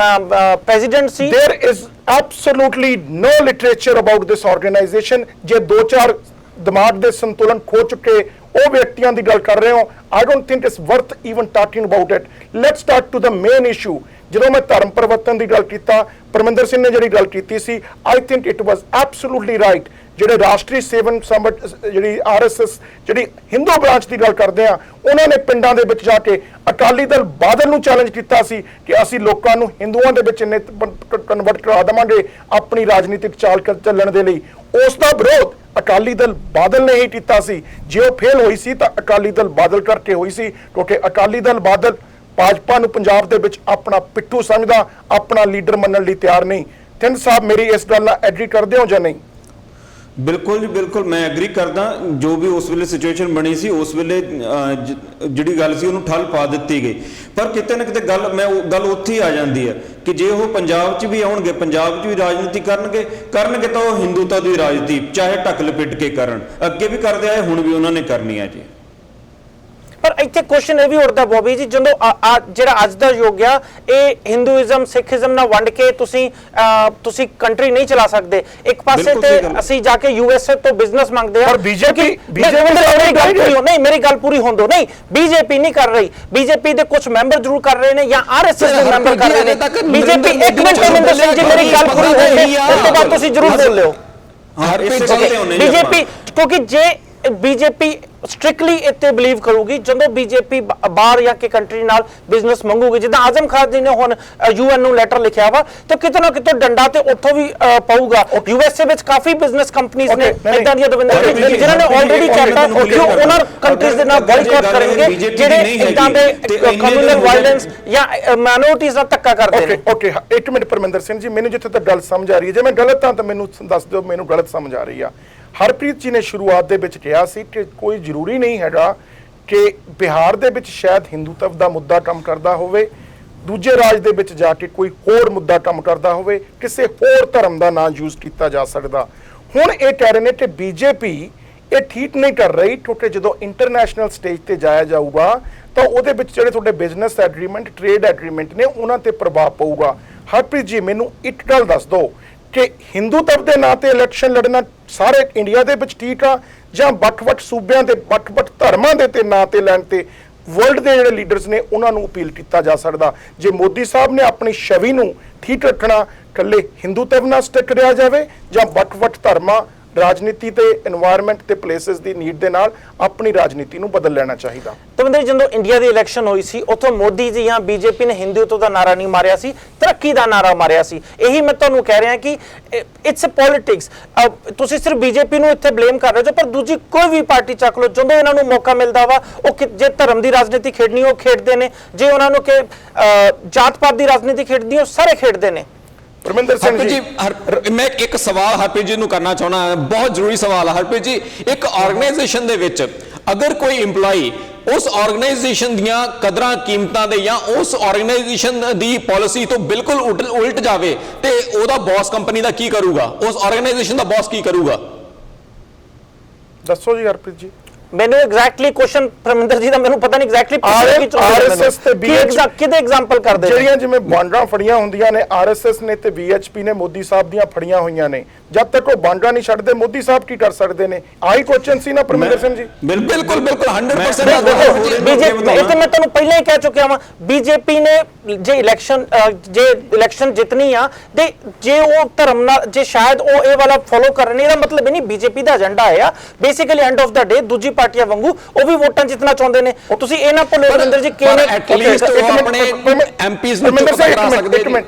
ਪ੍ਰੈਜ਼ੀਡੈਂਟ ਸੀ, there is absolutely no literature about this organization। ਜੇ 2-4 ਦਿਮਾਗ ਦੇ ਸੰਤੁਲਨ ਖੋ ਚੁੱਕੇ ਉਹ ਵਿਅਕਤੀਆਂ ਦੀ ਗੱਲ ਕਰ ਰਹੇ ਹੋ, I don't think it's worth even talking about it। Let's start to the main issue। ਜਦੋਂ ਮੈਂ ਧਰਮ ਪਰਿਵਰਤਨ ਦੀ ਗੱਲ ਕੀਤਾ, ਪਰਮਿੰਦਰ ਸਿੰਘ ਨੇ ਜਿਹੜੀ ਗੱਲ ਕੀਤੀ ਸੀ, I think it was absolutely right। ਜਿਹੜੇ ਰਾਸ਼ਟਰੀ ਸੇਵਨ ਸੰਗਠਨ ਜਿਹੜੀ ਆਰਐਸਐਸ ਜਿਹੜੀ ਹਿੰਦੂ ਬ੍ਰਾਂਚ ਦੀ ਗੱਲ ਕਰਦੇ ਆ, ਉਹਨਾਂ ਨੇ ਪਿੰਡਾਂ ਦੇ ਵਿੱਚ ਜਾ ਕੇ ਅਕਾਲੀ ਦਲ ਬਾਦਲ ਨੂੰ ਚੈਲੰਜ ਕੀਤਾ ਸੀ ਕਿ ਅਸੀਂ ਲੋਕਾਂ ਨੂੰ ਹਿੰਦੂਆਂ ਦੇ ਵਿੱਚ ਕਨਵਰਟ ਕਰਾ ਦੇਵਾਂਗੇ ਆਪਣੀ ਰਾਜਨੀਤਿਕ ਚਾਲ ਚੱਲਣ ਦੇ ਲਈ। ਉਸ ਦਾ ਵਿਰੋਧ ਅਕਾਲੀ ਦਲ ਬਾਦਲ ਨੇ ਹੀ ਕੀਤਾ ਸੀ। ਜੇ ਉਹ ਫੇਲ ਹੋਈ ਸੀ ਤਾਂ ਅਕਾਲੀ ਦਲ ਬਾਦਲ ਕਰਕੇ ਹੋਈ ਸੀ, ਕਿਉਂਕਿ ਅਕਾਲੀ ਦਲ ਬਾਦਲ ਭਾਜਪਾ ਨੂੰ ਪੰਜਾਬ ਦੇ ਵਿੱਚ ਆਪਣਾ ਪਿੱਠੂ ਸਮਝਦਾ, ਆਪਣਾ ਲੀਡਰ ਮੰਨਣ ਲਈ ਤਿਆਰ ਨਹੀਂ। ਥਿੰਦ ਸਾਹਿਬ, ਮੇਰੀ ਇਸ ਗੱਲ ਨਾਲ ਐਗਰੀ ਕਰਦੇ ਹੋ ਜਾਂ ਨਹੀਂ? ਬਿਲਕੁਲ ਜੀ, ਬਿਲਕੁਲ ਮੈਂ ਐਗਰੀ ਕਰਦਾ। ਜੋ ਵੀ ਉਸ ਵੇਲੇ ਸਿਚੁਏਸ਼ਨ ਬਣੀ ਸੀ, ਉਸ ਵੇਲੇ ਜਿਹੜੀ ਗੱਲ ਸੀ ਉਹਨੂੰ ਠੱਲ ਪਾ ਦਿੱਤੀ ਗਈ। ਪਰ ਕਿਤੇ ਨਾ ਕਿਤੇ ਗੱਲ ਉੱਥੇ ਹੀ ਆ ਜਾਂਦੀ ਹੈ ਕਿ ਜੇ ਉਹ ਪੰਜਾਬ 'ਚ ਵੀ ਆਉਣਗੇ, ਪੰਜਾਬ 'ਚ ਵੀ ਰਾਜਨੀਤੀ ਕਰਨਗੇ ਤਾਂ ਉਹ ਹਿੰਦੂਤਾ ਦੀ ਰਾਜਨੀਤੀ ਚਾਹੇ ਢੱਕ ਲਪੇਟ ਕੇ ਕਰਨ। ਅੱਗੇ ਵੀ ਕਰਦੇ ਆਏ, ਹੁਣ ਵੀ ਉਹਨਾਂ ਨੇ ਕਰਨੀ ਹੈ ਜੀ। ਪਰ ਇੱਥੇ ਕੁਐਸਚਨ ਇਹ ਵੀ ਉੱਠਦਾ ਬੋਬੀ ਜੀ, ਜਦੋਂ ਜਿਹੜਾ ਅੱਜ ਦਾ ਯੁੱਗ ਆ ਇਹ ਹਿੰਦੂਇਜ਼ਮ ਸਿੱਖੀਜ਼ਮ ਨਾਲ ਵੰਡ ਕੇ ਤੁਸੀਂ ਕੰਟਰੀ ਨਹੀਂ ਚਲਾ ਸਕਦੇ। ਇੱਕ ਪਾਸੇ ਤੇ ਅਸੀਂ ਜਾ ਕੇ USA ਤੋਂ ਬਿਜ਼ਨਸ ਮੰਗਦੇ ਆ, ਪਰ BJP ਨਹੀਂ ਮੇਰੀ ਗੱਲ ਪੂਰੀ ਹੋਣ ਦਿਓ, ਨਹੀਂ BJP ਨਹੀਂ ਕਰ ਰਹੀ, BJP ਦੇ ਕੁਝ ਮੈਂਬਰ ਜ਼ਰੂਰ ਕਰ ਰਹੇ ਨੇ ਜਾਂ RSS ਦੇ ਮੈਂਬਰ ਕਰ ਰਹੇ ਨੇ। BJP ਇੱਕ ਮਿੰਟ ਪਰਮਿੰਦਰ ਸਿੰਘ ਜੀ ਮੇਰੀ ਗੱਲ ਪੂਰੀ ਹੋ ਗਈ, ਉਸ ਤੋਂ ਬਾਅਦ ਤੁਸੀਂ ਜ਼ਰੂਰ ਬੋਲ ਲਿਓ। BJP ਕਿਉਂਕਿ ਜੇ BJP ਸਟ੍ਰਿਕਟਲੀ ਇੱਥੇ ਬਿਲੀਵ ਕਰੂਗੀ, ਜਦੋਂ BJP ਬਾਹਰ ਜਾਂ ਕਿ ਕੰਟਰੀ ਨਾਲ ਬਿਜ਼ਨਸ ਮੰਗੂਗੀ, ਜਿੱਦਾਂ ਆਜ਼ਮ ਖਾਨ ਜੀ ਨੇ ਹੁਣ UN ਨੂੰ ਲੈਟਰ ਲਿਖਿਆ ਵਾ, ਤੇ ਕਿਤੇ ਨਾ ਕਿਤੇ ਡੰਡਾ ਤੇ ਉੱਥੋਂ ਵੀ ਪਊਗਾ। USA ਵਿੱਚ ਕਾਫੀ ਬਿਜ਼ਨਸ ਕੰਪਨੀਆਂ ਨੇ ਇਦਾਂ ਦੀਆਂ ਦਵਿੰਦਰ ਜਿਨ੍ਹਾਂ ਨੇ ਆਲਰੇਡੀ ਕਹਿਤਾ ਕਿ ਉਹਨਾਂ ਕੰਟਰੀਜ਼ ਦੇ ਨਾਲ ਬਾਈਕਾਟ ਕਰਨਗੇ ਜਿਹੜੇ ਇਦਾਂ ਦੇ ਕਮਿਊਨਲ ਵਾਇਲੈਂਸ ਜਾਂ ਮਾਈਨੋਰਿਟੀਜ਼ ਨਾਲ ਧੱਕਾ ਕਰਦੇ ਨੇ। ਓਕੇ ਇੱਕ ਮਿੰਟ ਪਰਮਿੰਦਰ ਸਿੰਘ ਜੀ, ਮੈਨੂੰ ਜਿੱਥੇ ਤੱਕ ਗੱਲ ਸਮਝ ਆ ਰਹੀ ਹੈ, ਜੇ ਮੈਂ ਗਲਤ ਹਾਂ ਤਾਂ ਮੈਨੂੰ ਦੱਸ ਦਿਓ, ਮੈਨੂੰ ਗਲਤ ਸਮਝ ਆ ਰਹੀ ਆ। ਹਰਪ੍ਰੀਤ ਜੀ ਨੇ ਸ਼ੁਰੂਆਤ ਦੇ ਵਿੱਚ ਕਿਹਾ ਸੀ ਕਿ ਕੋਈ ਜ਼ਰੂਰੀ ਨਹੀਂ ਹੈਗਾ ਕਿ ਬਿਹਾਰ ਦੇ ਵਿੱਚ ਸ਼ਾਇਦ ਹਿੰਦੂਤਵ ਦਾ ਮੁੱਦਾ ਕੰਮ ਕਰਦਾ ਹੋਵੇ, ਦੂਜੇ ਰਾਜ ਦੇ ਵਿੱਚ ਜਾ ਕੇ ਕੋਈ ਹੋਰ ਮੁੱਦਾ ਕੰਮ ਕਰਦਾ ਹੋਵੇ, ਕਿਸੇ ਹੋਰ ਧਰਮ ਦਾ ਨਾਂ ਯੂਜ਼ ਕੀਤਾ ਜਾ ਸਕਦਾ। ਹੁਣ ਇਹ ਕਹਿ ਰਹੇ ਨੇ ਕਿ BJP ਇਹ ਠੀਕ ਨਹੀਂ ਕਰ ਰਹੀ, ਕਿਉਂਕਿ ਜਦੋਂ ਇੰਟਰਨੈਸ਼ਨਲ ਸਟੇਜ ਤੇ ਜਾਇਆ ਜਾਊਗਾ ਤਾਂ ਉਹਦੇ ਵਿੱਚ ਜਿਹੜੇ ਤੁਹਾਡੇ ਬਿਜ਼ਨਸ ਐਗਰੀਮੈਂਟ ਟ੍ਰੇਡ ਐਗਰੀਮੈਂਟ ਨੇ ਉਹਨਾਂ ਤੇ ਪ੍ਰਭਾਵ ਪਊਗਾ। ਹਰਪ੍ਰੀਤ ਜੀ ਮੈਨੂੰ ਇੱਕ ਗੱਲ ਦੱਸ ਦਿਓ ਕਿ ਹਿੰਦੂਤਵ ਦੇ ਨਾਂ ਤੇ ਇਲੈਕਸ਼ਨ ਲੜਨਾ ਸਾਰੇ ਇੰਡੀਆ ਦੇ ਵਿੱਚ ਠੀਕ ਆ, ਜਾਂ ਵੱਖ-ਵੱਖ ਸੂਬਿਆਂ ਦੇ ਵੱਖ-ਵੱਖ ਧਰਮਾਂ ਦੇ ਤੇ ਨਾਂ ਤੇ ਲੈਣ ਤੇ ਵਰਲਡ ਦੇ ਜਿਹੜੇ ਲੀਡਰਸ ਨੇ ਉਹਨਾਂ ਨੂੰ ਅਪੀਲ ਕੀਤਾ ਜਾ ਸਕਦਾ? ਜੇ ਮੋਦੀ ਸਾਹਿਬ ਨੇ ਆਪਣੀ ਛਵੀ ਨੂੰ ਠੀਕ ਰੱਖਣਾ, ਇਕੱਲੇ ਹਿੰਦੂਤਵ ਨਾਲ ਸਟਿਕ ਰਿਹਾ ਜਾਵੇ, ਜਾਂ ਵੱਖ-ਵੱਖ ਧਰਮਾਂ ਰਾਜਨੀਤੀ ਤੇ এনवायरमेंट ਤੇ ਪਲੇਸਿਸ ਦੀ ਨੀਡ ਦੇ ਨਾਲ ਆਪਣੀ ਰਾਜਨੀਤੀ ਨੂੰ ਬਦਲ ਲੈਣਾ ਚਾਹੀਦਾ। ਤਵਿੰਦਰ ਜਦੋਂ ਇੰਡੀਆ ਦੀ ਇਲੈਕਸ਼ਨ ਹੋਈ ਸੀ ਉੱਥੋਂ ਮੋਦੀ ਜੀ ਜਾਂ BJP ਨੇ ਹਿੰਦੂਤਵ ਦਾ ਨਾਰਾ ਨਹੀਂ ਮਾਰਿਆ ਸੀ, ਤਰੱਕੀ ਦਾ ਨਾਰਾ ਮਾਰਿਆ ਸੀ। ਇਹੀ ਮੈਂ ਤੁਹਾਨੂੰ ਕਹਿ ਰਿਹਾ ਕਿ ਇਟਸ ਅ ਪੋਲਿਟਿਕਸ। ਤੁਸੀਂ ਸਿਰਫ BJP ਨੂੰ ਇੱਥੇ ਬਲੇਮ ਕਰ ਰਹੇ ਹੋ, ਪਰ ਦੂਜੀ ਕੋਈ ਵੀ ਪਾਰਟੀ ਚੱਕ ਲਓ, ਜਦੋਂ ਇਹਨਾਂ ਨੂੰ ਮੌਕਾ ਮਿਲਦਾ ਵਾ ਉਹ ਜੇ ਧਰਮ ਦੀ ਰਾਜਨੀਤੀ ਖੇਡਣੀ ਉਹ ਖੇਡਦੇ ਨੇ, ਜੇ ਉਹਨਾਂ ਨੂੰ ਕਿ ਜਾਤ ਪਾਤ ਦੀ ਰਾਜਨੀਤੀ ਖੇਡਣੀ ਉਹ ਸਾਰੇ ਖੇਡਦੇ ਨੇ। ਪਰਮਿੰਦਰ ਸਿੰਘ ਜੀ ਮੈਂ ਇੱਕ ਸਵਾਲ ਹਰਪ੍ਰੀਤ ਜੀ ਨੂੰ ਕਰਨਾ ਚਾਹੁੰਦਾ, ਬਹੁਤ ਜ਼ਰੂਰੀ ਸਵਾਲ ਹੈ ਹਰਪ੍ਰੀਤ ਜੀ। ਇੱਕ ਆਰਗੇਨਾਈਜੇਸ਼ਨ ਦੇ ਵਿੱਚ ਅਗਰ ਕੋਈ EMPLOYE ਉਸ ਆਰਗੇਨਾਈਜੇਸ਼ਨ ਦੀਆਂ ਕਦਰਾਂ ਕੀਮਤਾਂ ਦੇ ਜਾਂ ਉਸ ਆਰਗੇਨਾਈਜੇਸ਼ਨ ਦੀ ਪਾਲਿਸੀ ਤੋਂ ਬਿਲਕੁਲ ਉਲਟ ਜਾਵੇ ਤੇ ਉਹਦਾ ਬੌਸ ਕੰਪਨੀ ਦਾ ਕੀ ਕਰੂਗਾ, ਉਸ ਆਰਗੇਨਾਈਜੇਸ਼ਨ ਦਾ ਬੌਸ ਕੀ ਕਰੂਗਾ? ਦੱਸੋ ਜੀ ਹਰਪ੍ਰੀਤ ਜੀ। ਮੈਨੂੰ ਐਗਜ਼ੈਕਟਲੀ ਕੁਐਸਚਨ ਪਰਮਿੰਦਰ ਜੀ ਦਾ ਮੈਨੂੰ ਪਤਾ ਨਹੀਂ ਐਗਜ਼ੈਕਟਲੀ RSS ਤੇ BHP ਕਿਹਦੇ ਐਗਜ਼ਾਮਪਲ ਕਰਦੇ ਨੇ? ਜਿਹੜੀਆਂ ਜਿਵੇਂ ਬਾਂਡਾਂ ਫੜੀਆਂ ਹੁੰਦੀਆਂ ਨੇ RSS ਨੇ ਤੇ BHP ਨੇ ਮੋਦੀ ਸਾਹਿਬ ਦੀਆਂ ਫੜੀਆਂ ਹੋਈਆਂ ਨੇ, ਜਦ ਤੱਕ ਉਹ ਬਾਂਡਾਂ ਨਹੀਂ ਛੱਡਦੇ ਮੋਦੀ ਸਾਹਿਬ ਕੀ ਕਰ ਸਕਦੇ ਨੇ? ਆਹੀ ਕੁਐਸਚਨ ਸੀ ਨਾ ਪਰਮਿੰਦਰ ਸਿੰਘ ਜੀ। ਬਿਲਕੁਲ 100% BJP ਮੈਂ ਤੁਹਾਨੂੰ ਪਹਿਲਾਂ ਹੀ ਕਹਿ ਚੁੱਕਿਆ ਹਾਂ, BJP ਨੇ ਜੇ ਇਲੈਕਸ਼ਨ ਜਿੱਤਣੀ ਆ ਤੇ ਜੇ ਉਹ ਧਰਮ ਨਾਲ ਜੇ ਸ਼ਾਇਦ ਉਹ ਇਹ ਵਾਲਾ ਫੋਲੋ ਕਰ ਰਹੇ ਨੇ, ਇਹਦਾ ਮਤਲਬ ਇਹ ਨਹੀਂ BJP ਦਾ ਏਜੰਡਾ ਹੈ ਬੇਸਿਕਲੀ ਐਂਡ ਆਫ ਦਾ ਡੇ ਦੂਜੀ ਪਾਰਟੀਆਂ ਵਾਂਗੂ ਉਹ ਵੀ ਵੋਟਾਂ ਜਿੱਤਣਾ ਚਾਹੁੰਦੇ ਨੇ। ਤੁਸੀਂ ਇਹ ਨਾ ਭੁੱਲੋ ਰਵਿੰਦਰ ਜੀ ਕਿ ਐਟਲੀਸਟ ਆਪਣੇ MPs ਨੂੰ ਚੁੱਪ ਕਰਾ ਸਕਦੇ ਨੇ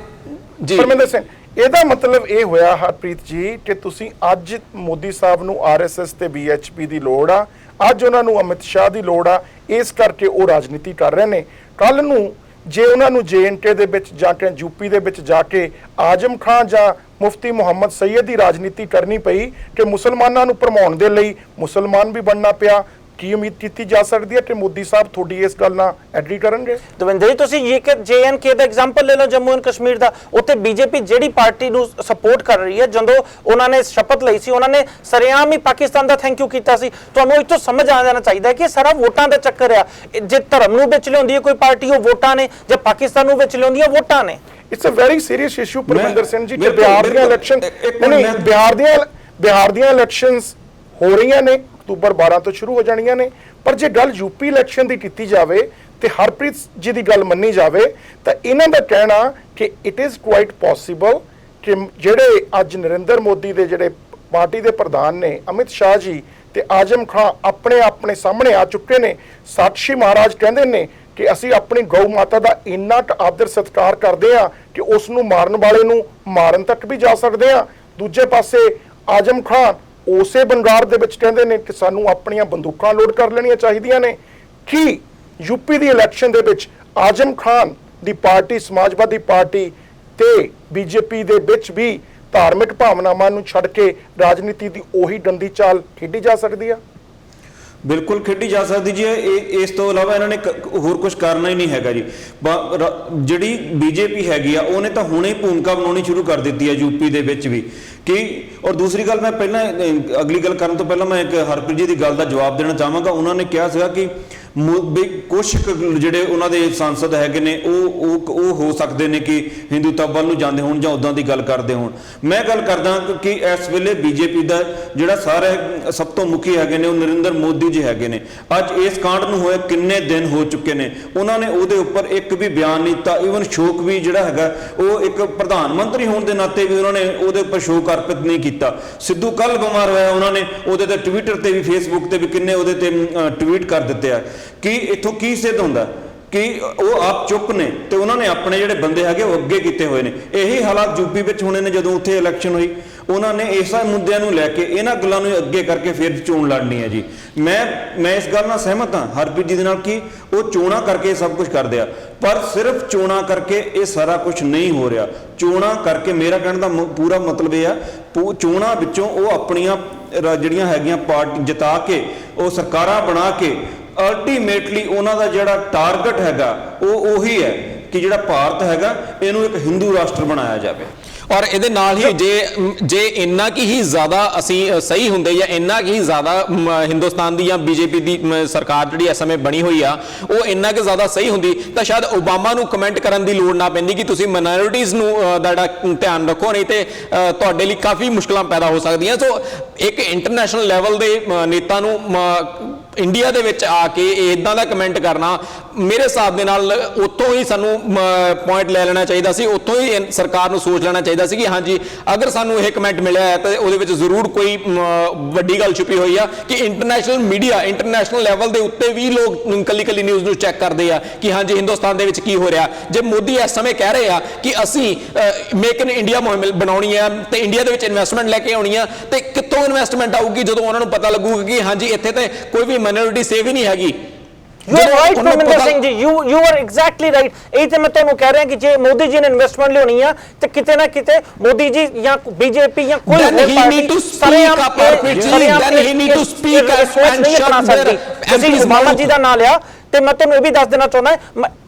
ਜੀ। ਪਰਮਿੰਦਰ ਸਿੰਘ ਇਹਦਾ ਮਤਲਬ ਇਹ ਹੋਇਆ ਹਰਪ੍ਰੀਤ ਜੀ ਕਿ ਤੁਸੀਂ ਅੱਜ ਮੋਦੀ ਸਾਹਿਬ ਨੂੰ RSS ਤੇ BHP ਦੀ ਲੋੜ ਆ, ਅੱਜ ਉਹਨਾਂ ਨੂੰ ਅਮਿਤ ਸ਼ਾਹ ਦੀ ਲੋੜ ਆ, ਇਸ ਕਰਕੇ ਉਹ ਰਾਜਨੀਤੀ ਕਰ ਰਹੇ ਨੇ। ਕੱਲ ਨੂੰ ਜੇ ਉਹਨਾਂ ਨੂੰ JNK ਦੇ ਵਿੱਚ ਜਾਂ ਕਿ UP ਦੇ ਵਿੱਚ ਜਾ ਕੇ ਆਜ਼ਮ ਖਾਨ ਜਾਂ ਮੁਫਤੀ ਮੁਹੰਮਦ ਸਈਦ ਦੀ ਰਾਜਨੀਤੀ ਕਰਨੀ ਪਈ ਕਿ ਮੁਸਲਮਾਨਾਂ ਨੂੰ ਭਰਮਾਉਣ ਦੇ ਲਈ ਮੁਸਲਮਾਨ ਵੀ ਬਣਨਾ ਪਿਆ, ਕੀ ਉਮੀਦ ਕੀਤੀ ਜਾ ਸਕਦੀ ਹੈ ਕਿ ਮੋਦੀ ਸਾਹਿਬ ਤੁਹਾਡੀ ਇਸ ਗੱਲ ਨਾਲ ਐਗਰੀ ਕਰਨਗੇ? ਦਵਿੰਦਰ ਜੀ ਤੁਸੀਂ JNK ਦਾ ਐਗਜ਼ਾਮਪਲ ਲੈ ਲਓ, ਜੰਮੂ ਐਂਡ ਕਸ਼ਮੀਰ ਦਾ। ਉੱਥੇ BJP ਜਿਹੜੀ ਪਾਰਟੀ ਨੂੰ ਸਪੋਰਟ ਕਰ ਰਹੀ ਹੈ, ਜਦੋਂ ਉਹਨਾਂ ਨੇ ਸ਼ਪਥ ਲਈ ਸੀ ਉਹਨਾਂ ਨੇ ਸਰੇਆਮ ਹੀ ਪਾਕਿਸਤਾਨ ਦਾ ਥੈਂਕ ਯੂ ਕੀਤਾ ਸੀ। ਤੁਹਾਨੂੰ ਇੱਥੋਂ ਸਮਝ ਆ ਜਾਣਾ ਚਾਹੀਦਾ ਹੈ ਕਿ ਸਾਰਾ ਵੋਟਾਂ ਦਾ ਚੱਕਰ ਆ। ਜੇ ਧਰਮ ਨੂੰ ਵਿੱਚ ਲਿਆਉਂਦੀ ਹੈ ਕੋਈ ਪਾਰਟੀ ਉਹ ਵੋਟਾਂ ਨੇ, ਜੇ ਪਾਕਿਸਤਾਨ ਨੂੰ ਵਿੱਚ ਲਿਆਉਂਦੀ ਹੈ ਵੋਟਾਂ ਨੇ। It's a very serious issue Paraminder Singh ji ਕਿ ਬਿਹਾਰ ਦੀਆਂ ਇਲੈਕਸ਼ਨ ਬਿਹਾਰ ਦੀਆਂ ਇਲੈਕਸ਼ਨਸ ਹੋ ਰਹੀਆਂ ਨੇ, ਅਕਤੂਬਰ 12 ਤੋਂ ਸ਼ੁਰੂ ਹੋ ਜਾਣੀਆਂ ਨੇ, ਪਰ ਜੇ ਗੱਲ UP ਇਲੈਕਸ਼ਨ ਦੀ ਕੀਤੀ ਜਾਵੇ ਤੇ ਹਰਪ੍ਰੀਤ ਜੀ ਦੀ ਗੱਲ ਮੰਨੀ ਜਾਵੇ ਤਾਂ ਇਹਨਾਂ ਦਾ ਕਹਿਣਾ ਕਿ ਇਟ ਇਜ਼ ਕੁਆਇਟ ਪੋਸੀਬਲ ਕਿ ਜਿਹੜੇ ਅੱਜ ਨਰਿੰਦਰ ਮੋਦੀ ਦੇ ਜਿਹੜੇ ਪਾਰਟੀ ਦੇ ਪ੍ਰਧਾਨ ਨੇ ਅਮਿਤ ਸ਼ਾਹ ਜੀ ਤੇ ਆਜ਼ਮ ਖਾਨ ਆਪਣੇ ਸਾਹਮਣੇ ਆ ਚੁੱਕੇ ਨੇ। ਸਾਕਸ਼ੀ ਮਹਾਰਾਜ ਕਹਿੰਦੇ ਨੇ ਕਿ ਅਸੀਂ ਆਪਣੀ ਗਊ ਮਾਤਾ ਦਾ ਇੰਨਾ ਆਦਰ ਸਤਿਕਾਰ ਕਰਦੇ ਆ ਕਿ ਉਸ ਨੂੰ ਮਾਰਨ ਵਾਲੇ ਨੂੰ ਮਾਰਨ ਤੱਕ ਵੀ ਜਾ ਸਕਦੇ ਆ। ਦੂਜੇ ਪਾਸੇ ਆਜ਼ਮ ਖਾਨ ਉਸੇ ਬੰਗਾਰ ਦੇ ਵਿੱਚ ਕਹਿੰਦੇ ਨੇ ਕਿ ਸਾਨੂੰ ਆਪਣੀਆਂ ਬੰਦੂਕਾਂ ਲੋਡ ਕਰ ਲੈਣੀਆਂ ਚਾਹੀਦੀਆਂ ਨੇ। ਕੀ UP ਦੀ ਇਲੈਕਸ਼ਨ ਦੇ ਵਿੱਚ ਆਜ਼ਮ ਖਾਨ ਦੀ ਪਾਰਟੀ ਸਮਾਜਵਾਦੀ ਪਾਰਟੀ ਤੇ BJP ਦੇ ਵਿੱਚ ਵੀ ਧਾਰਮਿਕ ਭਾਵਨਾਵਾਂ ਨੂੰ ਛੱਡ ਕੇ ਰਾਜਨੀਤੀ ਦੀ ਉਹੀ ਗੰਦੀ ਚਾਲ ਖੇਡੀ ਜਾ ਸਕਦੀ ਆ? ਬਿਲਕੁਲ ਖੇਡੀ ਜਾ ਸਕਦੀ ਜੀ। ਇਸ ਤੋਂ ਇਲਾਵਾ ਇਹਨਾਂ ਨੇ ਹੋਰ ਕੁਝ ਕਰਨਾ ਹੀ ਨਹੀਂ ਹੈਗਾ ਜੀ। ਜਿਹੜੀ BJP ਹੈਗੀ ਆ ਉਹਨੇ ਤਾਂ ਹੁਣੇ ਭੂਮਿਕਾ ਬਣਾਉਣੀ ਸ਼ੁਰੂ ਕਰ ਦਿੱਤੀ ਹੈ UP ਦੇ ਵਿੱਚ ਵੀ ਕਿ ਔਰ ਦੂਸਰੀ ਗੱਲ ਮੈਂ ਪਹਿਲਾਂ ਅਗਲੀ ਗੱਲ ਕਰਨ ਤੋਂ ਪਹਿਲਾਂ ਮੈਂ ਇੱਕ ਹਰਪ੍ਰੀਤ ਜੀ ਦੀ ਗੱਲ ਦਾ ਜਵਾਬ ਦੇਣਾ ਚਾਹਾਂਗਾ। ਉਹਨਾਂ ਨੇ ਕਿਹਾ ਸੀਗਾ ਕਿ ਵੀ ਕੁਛ ਜਿਹੜੇ ਉਹਨਾਂ ਦੇ ਸੰਸਦ ਹੈਗੇ ਨੇ ਉਹ ਹੋ ਸਕਦੇ ਨੇ ਕਿ ਹਿੰਦੂਤਵ ਵੱਲ ਨੂੰ ਜਾਂਦੇ ਹੋਣ ਜਾਂ ਉਦਾਂ ਦੀ ਗੱਲ ਕਰਦੇ ਹੋਣ। ਮੈਂ ਗੱਲ ਕਰਦਾ ਕਿ ਇਸ ਵੇਲੇ ਬੀਜੇਪੀ ਦਾ ਜਿਹੜਾ ਸਾਰੇ ਸਭ ਤੋਂ ਮੁਖੀ ਹੈਗੇ ਨੇ ਉਹ ਨਰਿੰਦਰ ਮੋਦੀ ਜੀ ਹੈਗੇ ਨੇ। ਅੱਜ ਇਸ ਕਾਂਡ ਨੂੰ ਹੋਏ ਕਿੰਨੇ ਦਿਨ ਹੋ ਚੁੱਕੇ ਨੇ, ਉਹਨਾਂ ਨੇ ਉਹਦੇ ਉੱਪਰ ਇੱਕ ਵੀ ਬਿਆਨ ਨਹੀਂ ਦਿੱਤਾ। ਈਵਨ ਸ਼ੋਕ ਵੀ ਜਿਹੜਾ ਹੈਗਾ ਉਹ ਇੱਕ ਪ੍ਰਧਾਨ ਮੰਤਰੀ ਹੋਣ ਦੇ ਨਾਤੇ ਵੀ ਉਹਨਾਂ ਨੇ ਉਹਦੇ ਉੱਪਰ ਸ਼ੋਕ ਅਰਪਿਤ ਨਹੀਂ ਕੀਤਾ। ਸਿੱਧੂ ਕੱਲ ਬਿਮਾਰ ਹੋਇਆ, ਉਹਨਾਂ ਨੇ ਉਹਦੇ ਤੇ ਟਵਿੱਟਰ ਤੇ ਵੀ ਫੇਸਬੁੱਕ ਤੇ ਵੀ ਕਿੰਨੇ ਉਹਦੇ ਤੇ ਟਵੀਟ ਕਰ ਦਿੱਤੇ ਆ। ਕਿ ਇੱਥੋਂ ਕੀ ਸਿੱਧ ਹੁੰਦਾ ਕਿ ਉਹ ਆਪ ਚੁੱਪ ਨੇ ਤੇ ਉਹਨਾਂ ਨੇ ਆਪਣੇ ਜਿਹੜੇ ਬੰਦੇ ਹੈਗੇ ਉਹ ਅੱਗੇ ਕੀਤੇ ਹੋਏ ਨੇ। ਇਹੀ ਹਾਲਾਤ ਯੂਪੀ ਵਿੱਚ ਹੋਣੇ ਨੇ ਜਦੋਂ ਉੱਥੇ ਇਲੈਕਸ਼ਨ ਹੋਈ। ਉਹਨਾਂ ਨੇ ਇਸਾਂ ਮੁੱਦਿਆਂ ਨੂੰ ਲੈ ਕੇ ਇਹਨਾਂ ਗੱਲਾਂ ਨੂੰ ਅੱਗੇ ਕਰਕੇ ਫਿਰ ਚੋਣ ਲੜਨੀ ਹੈ ਜੀ। ਮੈਂ ਇਸ ਗੱਲ ਨਾਲ ਸਹਿਮਤ ਹਾਂ ਹਰਪ੍ਰੀਤ ਜੀ ਦੇ ਨਾਲ ਕਿ ਉਹ ਚੋਣਾਂ ਕਰਕੇ ਸਭ ਕੁਝ ਕਰਦੇ ਆ, ਪਰ ਸਿਰਫ ਚੋਣਾਂ ਕਰਕੇ ਇਹ ਸਾਰਾ ਕੁਝ ਨਹੀਂ ਹੋ ਰਿਹਾ। ਚੋਣਾਂ ਕਰਕੇ ਮੇਰਾ ਕਹਿਣ ਦਾ ਪੂਰਾ ਮਤਲਬ ਇਹ ਆ ਚੋਣਾਂ ਵਿੱਚੋਂ ਉਹ ਆਪਣੀਆਂ ਜਿਹੜੀਆਂ ਹੈਗੀਆਂ ਪਾਰਟੀ ਜਿਤਾ ਕੇ ਉਹ ਸਰਕਾਰਾਂ ਬਣਾ ਕੇ ਅਲਟੀਮੇਟਲੀ ਉਹਨਾਂ ਦਾ ਜਿਹੜਾ ਟਾਰਗੇਟ ਹੈਗਾ ਉਹ ਉਹੀ ਹੈ ਕਿ ਜਿਹੜਾ ਭਾਰਤ ਹੈਗਾ ਇਹਨੂੰ ਇੱਕ ਹਿੰਦੂ ਰਾਸ਼ਟਰ ਬਣਾਇਆ ਜਾਵੇ। ਔਰ ਇਹਦੇ ਨਾਲ ਹੀ ਜੇ ਇੰਨਾ ਕੀ ਹੀ ਜ਼ਿਆਦਾ ਅਸੀਂ ਸਹੀ ਹੁੰਦੇ ਜਾਂ ਇੰਨਾ ਕੀ ਹੀ ਜ਼ਿਆਦਾ ਹਿੰਦੁਸਤਾਨ ਦੀ ਜਾਂ ਬੀਜੇਪੀ ਦੀ ਸਰਕਾਰ ਜਿਹੜੀ ਇਸ ਸਮੇਂ ਬਣੀ ਹੋਈ ਆ ਉਹ ਇੰਨਾ ਕਿ ਜ਼ਿਆਦਾ ਸਹੀ ਹੁੰਦੀ ਤਾਂ ਸ਼ਾਇਦ ਓਬਾਮਾ ਨੂੰ ਕਮੈਂਟ ਕਰਨ ਦੀ ਲੋੜ ਨਾ ਪੈਂਦੀ ਕਿ ਤੁਸੀਂ ਮਾਈਨੋਰਿਟੀਜ਼ ਨੂੰ ਦਾ ਜਿਹੜਾ ਧਿਆਨ ਰੱਖੋ, ਨਹੀਂ ਤੇ ਤੁਹਾਡੇ ਲਈ ਕਾਫੀ ਮੁਸ਼ਕਲਾਂ ਪੈਦਾ ਹੋ ਸਕਦੀਆਂ। ਸੋ ਇੱਕ ਇੰਟਰਨੈਸ਼ਨਲ ਲੈਵਲ ਦੇ ਨੇਤਾ ਨੂੰ ਇੰਡੀਆ ਦੇ ਵਿੱਚ ਆ ਕੇ ਇਦਾਂ ਦਾ ਕਮੈਂਟ ਕਰਨਾ ਮੇਰੇ ਹਿਸਾਬ ਦੇ ਨਾਲ ਉੱਥੋਂ ਹੀ ਸਾਨੂੰ ਪੁਆਇੰਟ ਲੈ ਲੈਣਾ ਚਾਹੀਦਾ ਸੀ। ਉੱਥੋਂ ਹੀ ਸਰਕਾਰ ਨੂੰ ਸੋਚ ਲੈਣਾ ਚਾਹੀਦਾ ਸੀ ਕਿ ਹਾਂਜੀ ਅਗਰ ਸਾਨੂੰ ਇਹ ਕਮੈਂਟ ਮਿਲਿਆ ਹੈ ਤਾਂ ਉਹਦੇ ਵਿੱਚ ਜ਼ਰੂਰ ਕੋਈ ਵੱਡੀ ਗੱਲ ਛੁਪੀ ਹੋਈ ਆ ਕਿ ਇੰਟਰਨੈਸ਼ਨਲ ਮੀਡੀਆ ਇੰਟਰਨੈਸ਼ਨਲ ਲੈਵਲ ਦੇ ਉੱਤੇ ਵੀ ਲੋਕ ਕੱਲੀ ਨਿਊਜ਼ ਨੂੰ ਚੈੱਕ ਕਰਦੇ ਆ ਕਿ ਹਾਂਜੀ ਹਿੰਦੁਸਤਾਨ ਦੇ ਵਿੱਚ ਕੀ ਹੋ ਰਿਹਾ। ਜੇ ਮੋਦੀ ਇਸ ਸਮੇਂ ਕਹਿ ਰਹੇ ਆ ਕਿ ਅਸੀਂ ਮੇਕ ਇਨ ਇੰਡੀਆ ਮੁਹਿੰਮ ਬਣਾਉਣੀ ਹੈ ਤੇ ਇੰਡੀਆ ਦੇ ਵਿੱਚ ਇਨਵੈਸਟਮੈਂਟ ਲੈ ਕੇ ਆਉਣੀ ਆ, ਤੇ ਕਿੱਥੋਂ ਇਨਵੈਸਟਮੈਂਟ ਆਊਗੀ ਜਦੋਂ ਉਹਨਾਂ ਨੂੰ ਪਤਾ ਲੱਗੂਗਾ ਕਿ ਹਾਂਜੀ ਇੱਥੇ ਤੇ ਕੋਈ ਵੀ ਮਾਈਨੋਰਿਟੀ ਸੇਫ ਹੀ ਨਹੀਂ ਹੈਗੀ। You are right, Parminder Singh ji. You are exactly right. ਇਹ ਤੇ ਮੈਂ ਤੁਹਾਨੂੰ ਕਹਿ ਰਿਹਾ ਕਿ ਜੇ ਮੋਦੀ ਜੀ ਨੇ ਇਨਵੈਸਟਮੈਂਟ ਲਿਆਉਣੀ ਆ ਤੇ ਕਿਤੇ ਨਾ ਕਿਤੇ ਮੋਦੀ ਜੀ ਜਾਂ ਬੀਜੇਪੀ ਜਾਂ ਕੋਈ ਹੋਰ ਪਾਰਟੀ ਤੁਸੀਂ ਓਬਾਮਾ ਜੀ ਦਾ ਨਾਂ ਲਿਆ ਤੇ ਮੈਂ ਤੁਹਾਨੂੰ ਇਹ ਵੀ ਦੱਸ ਦੇਣਾ ਚਾਹੁੰਦਾ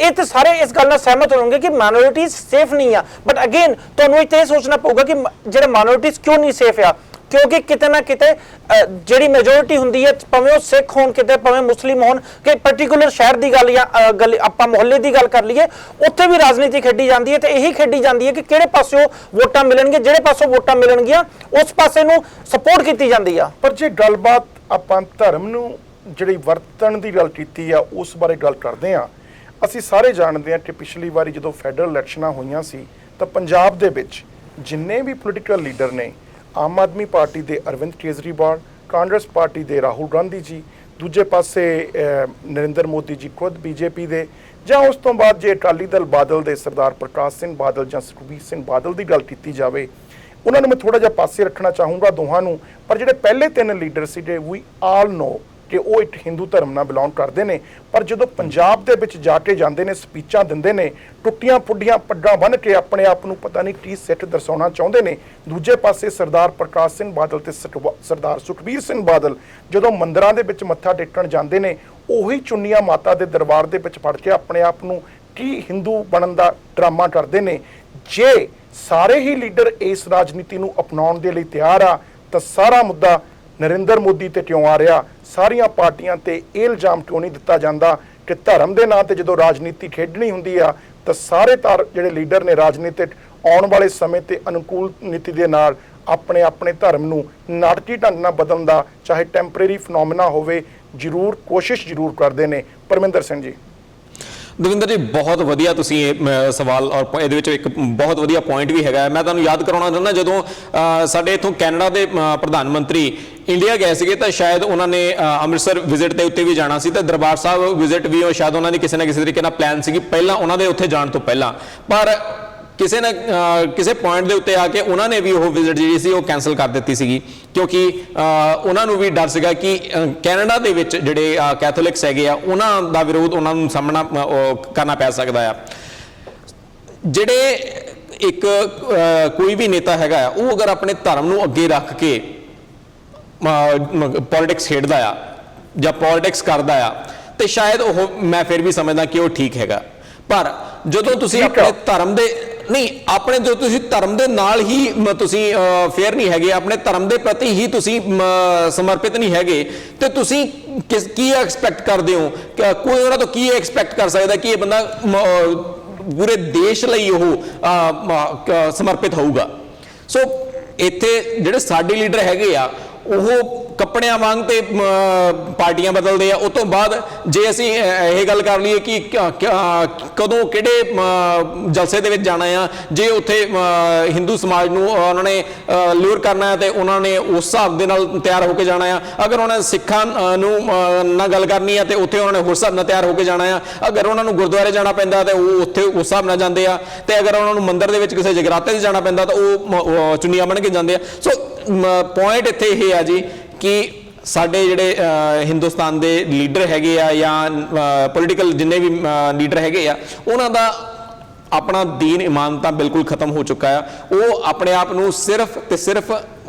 ਇਹ ਤੇ ਸਾਰੇ ਇਸ ਗੱਲ ਨਾਲ ਸਹਿਮਤ ਹੋਣਗੇ ਕਿ ਮਾਈਨੋਰਿਟੀਜ਼ ਸੇਫ ਨਹੀਂ ਆ। ਬਟ ਅਗੇਨ ਤੁਹਾਨੂੰ ਇਹ ਸੋਚਣਾ ਪਊਗਾ ਕਿ ਜਿਹੜੇ ਮਾਈਨੋਰਿਟੀਜ਼ ਕਿਉਂ ਨਹੀਂ ਸੇਫ ਆ, ਕਿਉਂਕਿ ਕਿਤੇ ਨਾ ਕਿਤੇ ਜਿਹੜੀ ਮੈਜੋਰਿਟੀ ਹੁੰਦੀ ਹੈ ਭਾਵੇਂ ਉਹ ਸਿੱਖ ਹੋਣ ਕਿਤੇ ਭਾਵੇਂ ਮੁਸਲਿਮ ਹੋਣ ਕਿ ਪਰਟੀਕੂਲਰ ਸ਼ਹਿਰ ਦੀ ਗੱਲ ਜਾਂ ਆਪਾਂ ਮੁਹੱਲੇ ਦੀ ਗੱਲ ਕਰ ਲਈਏ ਉੱਥੇ ਵੀ ਰਾਜਨੀਤੀ ਖੇਡੀ ਜਾਂਦੀ ਹੈ ਤੇ ਇਹੀ ਖੇਡੀ ਜਾਂਦੀ ਹੈ ਕਿ ਕਿਹੜੇ ਪਾਸਿਓਂ ਵੋਟਾਂ ਮਿਲਣਗੇ, ਜਿਹੜੇ ਪਾਸੋਂ ਵੋਟਾਂ ਮਿਲਣਗੀਆਂ ਉਸ ਪਾਸੇ ਨੂੰ ਸਪੋਰਟ ਕੀਤੀ ਜਾਂਦੀ ਆ। ਪਰ ਜੇ ਗੱਲਬਾਤ ਆਪਾਂ ਧਰਮ ਨੂੰ ਜਿਹੜੀ ਵਰਤਣ ਦੀ ਗੱਲ ਕੀਤੀ ਆ ਉਸ ਬਾਰੇ ਗੱਲ ਕਰਦੇ ਆ, ਅਸੀਂ ਸਾਰੇ ਜਾਣਦੇ ਆ ਕਿ ਪਿਛਲੀ ਵਾਰੀ ਜਦੋਂ ਫੈਡਰਲ ਇਲੈਕਸ਼ਨਾਂ ਹੋਈਆਂ ਸੀ ਤਾਂ ਪੰਜਾਬ ਦੇ ਵਿੱਚ ਜਿੰਨੇ ਵੀ ਪੋਲੀਟੀਕਲ ਲੀਡਰ ਨੇ ਆਮ ਆਦਮੀ ਪਾਰਟੀ ਦੇ ਅਰਵਿੰਦ ਕੇਜਰੀਵਾਲ, ਕਾਂਗਰਸ ਪਾਰਟੀ ਦੇ ਰਾਹੁਲ ਗਾਂਧੀ ਜੀ, ਦੂਜੇ ਪਾਸੇ ਨਰਿੰਦਰ ਮੋਦੀ ਜੀ ਖੁਦ ਬੀਜੇਪੀ ਦੇ, ਜਾਂ ਉਸ ਤੋਂ ਬਾਅਦ ਜੇ ਅਕਾਲੀ ਦਲ ਬਾਦਲ ਦੇ ਸਰਦਾਰ ਪ੍ਰਕਾਸ਼ ਸਿੰਘ ਬਾਦਲ ਜਾਂ ਸੁਖਬੀਰ ਸਿੰਘ ਬਾਦਲ ਦੀ ਗੱਲ ਕੀਤੀ ਜਾਵੇ ਉਹਨਾਂ ਨੂੰ ਮੈਂ ਥੋੜਾ ਜਿਹਾ ਪਾਸੇ ਰੱਖਣਾ ਚਾਹੂੰਗਾ ਦੋਹਾਂ ਨੂੰ। ਪਰ ਜਿਹੜੇ ਪਹਿਲੇ ਤਿੰਨ ਲੀਡਰ ਸੀਗੇ ਵੀ ਆਲ ਨੋ ਕਿ ਉਹ ਇੱਕ ਹਿੰਦੂ ਧਰਮ ਨਾਲ ਬਿਲੋਂਗ ਕਰਦੇ ਨੇ, ਪਰ ਜਦੋਂ ਪੰਜਾਬ ਦੇ ਵਿੱਚ ਜਾ ਕੇ ਜਾਂਦੇ ਨੇ ਸਪੀਚਾਂ ਦਿੰਦੇ ਨੇ ਟੁੱਟੀਆਂ ਪੁੱਡੀਆਂ ਪੱਗਾਂ ਬੰਨ੍ਹ ਕੇ ਆਪਣੇ ਆਪ ਨੂੰ ਪਤਾ ਨਹੀਂ ਕੀ ਸਿੱਟ ਦਰਸਾਉਣਾ ਚਾਹੁੰਦੇ ਨੇ। ਦੂਜੇ ਪਾਸੇ ਸਰਦਾਰ ਪ੍ਰਕਾਸ਼ ਸਿੰਘ ਬਾਦਲ ਤੇ ਸਰਦਾਰ ਸੁਖਬੀਰ ਸਿੰਘ ਬਾਦਲ ਜਦੋਂ ਮੰਦਿਰਾਂ ਦੇ ਵਿੱਚ ਮੱਥਾ ਟੇਕਣ ਜਾਂਦੇ ਨੇ ਉਹੀ ਚੁੰਨੀਆਂ ਮਾਤਾ ਦੇ ਦਰਬਾਰ ਦੇ ਵਿੱਚ ਫੜ ਕੇ ਆਪਣੇ ਆਪ ਨੂੰ ਕੀ ਹਿੰਦੂ ਬਣਨ ਦਾ ਡਰਾਮਾ ਕਰਦੇ ਨੇ। ਜੇ ਸਾਰੇ ਹੀ ਲੀਡਰ ਇਸ ਰਾਜਨੀਤੀ ਨੂੰ ਅਪਣਾਉਣ ਦੇ ਲਈ ਤਿਆਰ ਆ ਤਾਂ ਸਾਰਾ ਮੁੱਦਾ ਨਰਿੰਦਰ ਮੋਦੀ ਤੇ ਕਿਉਂ ਆ ਰਿਹਾ, ਸਾਰੀਆਂ ਪਾਰਟੀਆਂ ਤੇ ਇਹ ਇਲਜ਼ਾਮ ਕਿਉਂ ਨਹੀਂ ਦਿੱਤਾ ਜਾਂਦਾ ਕਿ ਧਰਮ ਦੇ ਨਾਂ ਤੇ ਜਦੋਂ ਰਾਜਨੀਤੀ ਖੇਡਣੀ ਹੁੰਦੀ ਆ ਤਾਂ ਸਾਰੇ ਜਿਹੜੇ ਲੀਡਰ ਨੇ ਰਾਜਨੀਤਿਕ ਆਉਣ ਵਾਲੇ ਸਮੇਂ ਤੇ ਅਨੁਕੂਲ ਨੀਤੀ ਦੇ ਨਾਲ ਆਪਣੇ ਧਰਮ ਨੂੰ ਨਾਟਕੀ ਢੰਗ ਨਾਲ ਬਦਲਣ ਦਾ ਚਾਹੇ ਟੈਂਪਰੇਰੀ ਫਨੋਮੇਨਾ ਹੋਵੇ ਜ਼ਰੂਰ ਕੋਸ਼ਿਸ਼ ਜ਼ਰੂਰ ਕਰਦੇ ਨੇ। ਪਰਮਿੰਦਰ ਸਿੰਘ ਜੀ। ਦਵਿੰਦਰ ਜੀ ਬਹੁਤ ਵਧੀਆ ਤੁਸੀਂ ਇਹ ਸਵਾਲ ਔਰ ਇਹਦੇ ਵਿੱਚ ਇੱਕ ਬਹੁਤ ਵਧੀਆ ਪੁਆਇੰਟ ਵੀ ਹੈਗਾ। ਮੈਂ ਤੁਹਾਨੂੰ ਯਾਦ ਕਰਾਉਣਾ ਚਾਹੁੰਦਾ ਜਦੋਂ ਸਾਡੇ ਇੱਥੋਂ ਕੈਨੇਡਾ ਦੇ ਪ੍ਰਧਾਨ ਮੰਤਰੀ ਇੰਡੀਆ ਗਏ ਸੀਗੇ ਤਾਂ ਸ਼ਾਇਦ ਉਹਨਾਂ ਨੇ ਅੰਮ੍ਰਿਤਸਰ ਵਿਜ਼ਿਟ ਦੇ ਉੱਤੇ ਵੀ ਜਾਣਾ ਸੀ ਤੇ ਦਰਬਾਰ ਸਾਹਿਬ ਵਿਜ਼ਿਟ ਵੀ ਉਹ ਸ਼ਾਇਦ ਉਹਨਾਂ ਦੀ ਕਿਸੇ ਨਾ ਕਿਸੇ ਤਰੀਕੇ ਨਾਲ ਪਲਾਨ ਸੀਗੀ ਪਹਿਲਾਂ ਉਹਨਾਂ ਦੇ ਉੱਥੇ ਜਾਣ ਤੋਂ ਪਹਿਲਾਂ, ਪਰ ਕਿਸੇ ਨਾ ਕਿਸੇ ਪੁਆਇੰਟ ਦੇ ਉੱਤੇ ਆ ਕੇ ਉਹਨਾਂ ਨੇ ਵੀ ਉਹ ਵਿਜ਼ਿਟ ਜਿਹੜੀ ਸੀ ਉਹ ਕੈਂਸਲ ਕਰ ਦਿੱਤੀ ਸੀਗੀ ਕਿਉਂਕਿ ਉਹਨਾਂ ਨੂੰ ਵੀ ਡਰ ਸੀਗਾ ਕਿ ਕੈਨੇਡਾ ਦੇ ਵਿੱਚ ਜਿਹੜੇ ਕੈਥੋਲਿਕਸ ਹੈਗੇ ਆ ਉਹਨਾਂ ਦਾ ਵਿਰੋਧ ਉਹਨਾਂ ਨੂੰ ਸਾਹਮਣਾ ਕਰਨਾ ਪੈ ਸਕਦਾ ਆ। ਜਿਹੜੇ ਇੱਕ ਕੋਈ ਵੀ ਨੇਤਾ ਹੈਗਾ ਆ ਉਹ ਅਗਰ ਆਪਣੇ ਧਰਮ ਨੂੰ ਅੱਗੇ ਰੱਖ ਕੇ ਪੋਲਿਟਿਕਸ ਖੇਡਦਾ ਆ ਜਾਂ ਪੋਲਿਟਿਕਸ ਕਰਦਾ ਆ ਤੇ ਸ਼ਾਇਦ ਉਹ ਮੈਂ ਫਿਰ ਵੀ ਸਮਝਦਾ ਕਿ ਉਹ ਠੀਕ ਹੈਗਾ। ਪਰ ਜਦੋਂ ਤੁਸੀਂ ਆਪਣੇ ਧਰਮ ਦੇ ਨਹੀਂ ਆਪਣੇ ਜੋ ਤੁਸੀਂ ਧਰਮ ਦੇ ਨਾਲ ਹੀ ਤੁਸੀਂ ਫੇਅਰ ਨਹੀਂ ਹੈਗੇ, ਆਪਣੇ ਧਰਮ ਦੇ ਪ੍ਰਤੀ ਹੀ ਤੁਸੀਂ ਸਮਰਪਿਤ ਨਹੀਂ ਹੈਗੇ, ਤੇ ਤੁਸੀਂ ਕੀ ਐਕਸਪੈਕਟ ਕਰਦੇ ਹੋ? ਕੋਈ ਉਹਨਾਂ ਤੋਂ ਕੀ ਐਕਸਪੈਕਟ ਕਰ ਸਕਦਾ ਕਿ ਇਹ ਬੰਦਾ ਪੂਰੇ ਦੇਸ਼ ਲਈ ਉਹ ਸਮਰਪਿਤ ਹੋਊਗਾ? ਸੋ ਇੱਥੇ ਜਿਹੜੇ ਸਾਡੇ ਲੀਡਰ ਹੈਗੇ ਆ ਉਹ ਕੱਪੜਿਆਂ ਵਾਂਗ ਤੇ ਪਾਰਟੀਆਂ ਬਦਲਦੇ ਆ। ਉਸ ਤੋਂ ਬਾਅਦ ਜੇ ਅਸੀਂ ਇਹ ਗੱਲ ਕਰ ਲਈਏ ਕਿ ਕਦੋਂ ਕਿਹੜੇ ਜਲਸੇ ਦੇ ਵਿੱਚ ਜਾਣਾ ਆ, ਜੇ ਉੱਥੇ ਹਿੰਦੂ ਸਮਾਜ ਨੂੰ ਉਹਨਾਂ ਨੇ ਲੂਰ ਕਰਨਾ ਹੈ ਤੇ ਉਹਨਾਂ ਨੇ ਉਸ ਹਿਸਾਬ ਦੇ ਨਾਲ ਤਿਆਰ ਹੋ ਕੇ ਜਾਣਾ ਆ। ਅਗਰ ਉਹਨਾਂ ਨੇ ਸਿੱਖਾਂ ਨੂੰ ਨਾਲ ਗੱਲ ਕਰਨੀ ਆ ਤੇ ਉੱਥੇ ਉਹਨਾਂ ਨੇ ਹੋਰ ਹਿਸਾਬ ਨਾਲ ਤਿਆਰ ਹੋ ਕੇ ਜਾਣਾ ਆ। ਅਗਰ ਉਹਨਾਂ ਨੂੰ ਗੁਰਦੁਆਰੇ ਜਾਣਾ ਪੈਂਦਾ ਤੇ ਉਹ ਉੱਥੇ ਉਸ ਹਿਸਾਬ ਨਾਲ ਜਾਂਦੇ ਆ, ਤੇ ਅਗਰ ਉਹਨਾਂ ਨੂੰ ਮੰਦਿਰ ਦੇ ਵਿੱਚ ਕਿਸੇ ਜਗਰਾਤੇ 'ਚ ਜਾਣਾ ਪੈਂਦਾ ਤਾਂ ਉਹ ਚੁੰਨੀਆਂ ਬਣ ਕੇ ਜਾਂਦੇ ਆ। ਸੋ ਪੁਆਇੰਟ ਇੱਥੇ ਇਹ ਆ ਜੀ ਕਿ ਸਾਡੇ ਜਿਹੜੇ ਹਿੰਦੁਸਤਾਨ ਦੇ ਲੀਡਰ ਹੈਗੇ ਆ ਜਾਂ ਪੋਲੀਟੀਕਲ ਜਿੰਨੇ ਵੀ ਲੀਡਰ ਹੈਗੇ ਆ, ਉਹਨਾਂ ਦਾ ਆਪਣਾ ਦੀਨ ਇਮਾਨ ਤਾਂ ਬਿਲਕੁਲ ਖਤਮ ਹੋ ਚੁੱਕਾ ਆ। ਉਹ ਆਪਣੇ ਆਪ ਨੂੰ ਸਿਰਫ ਤੇ ਸਿਰਫ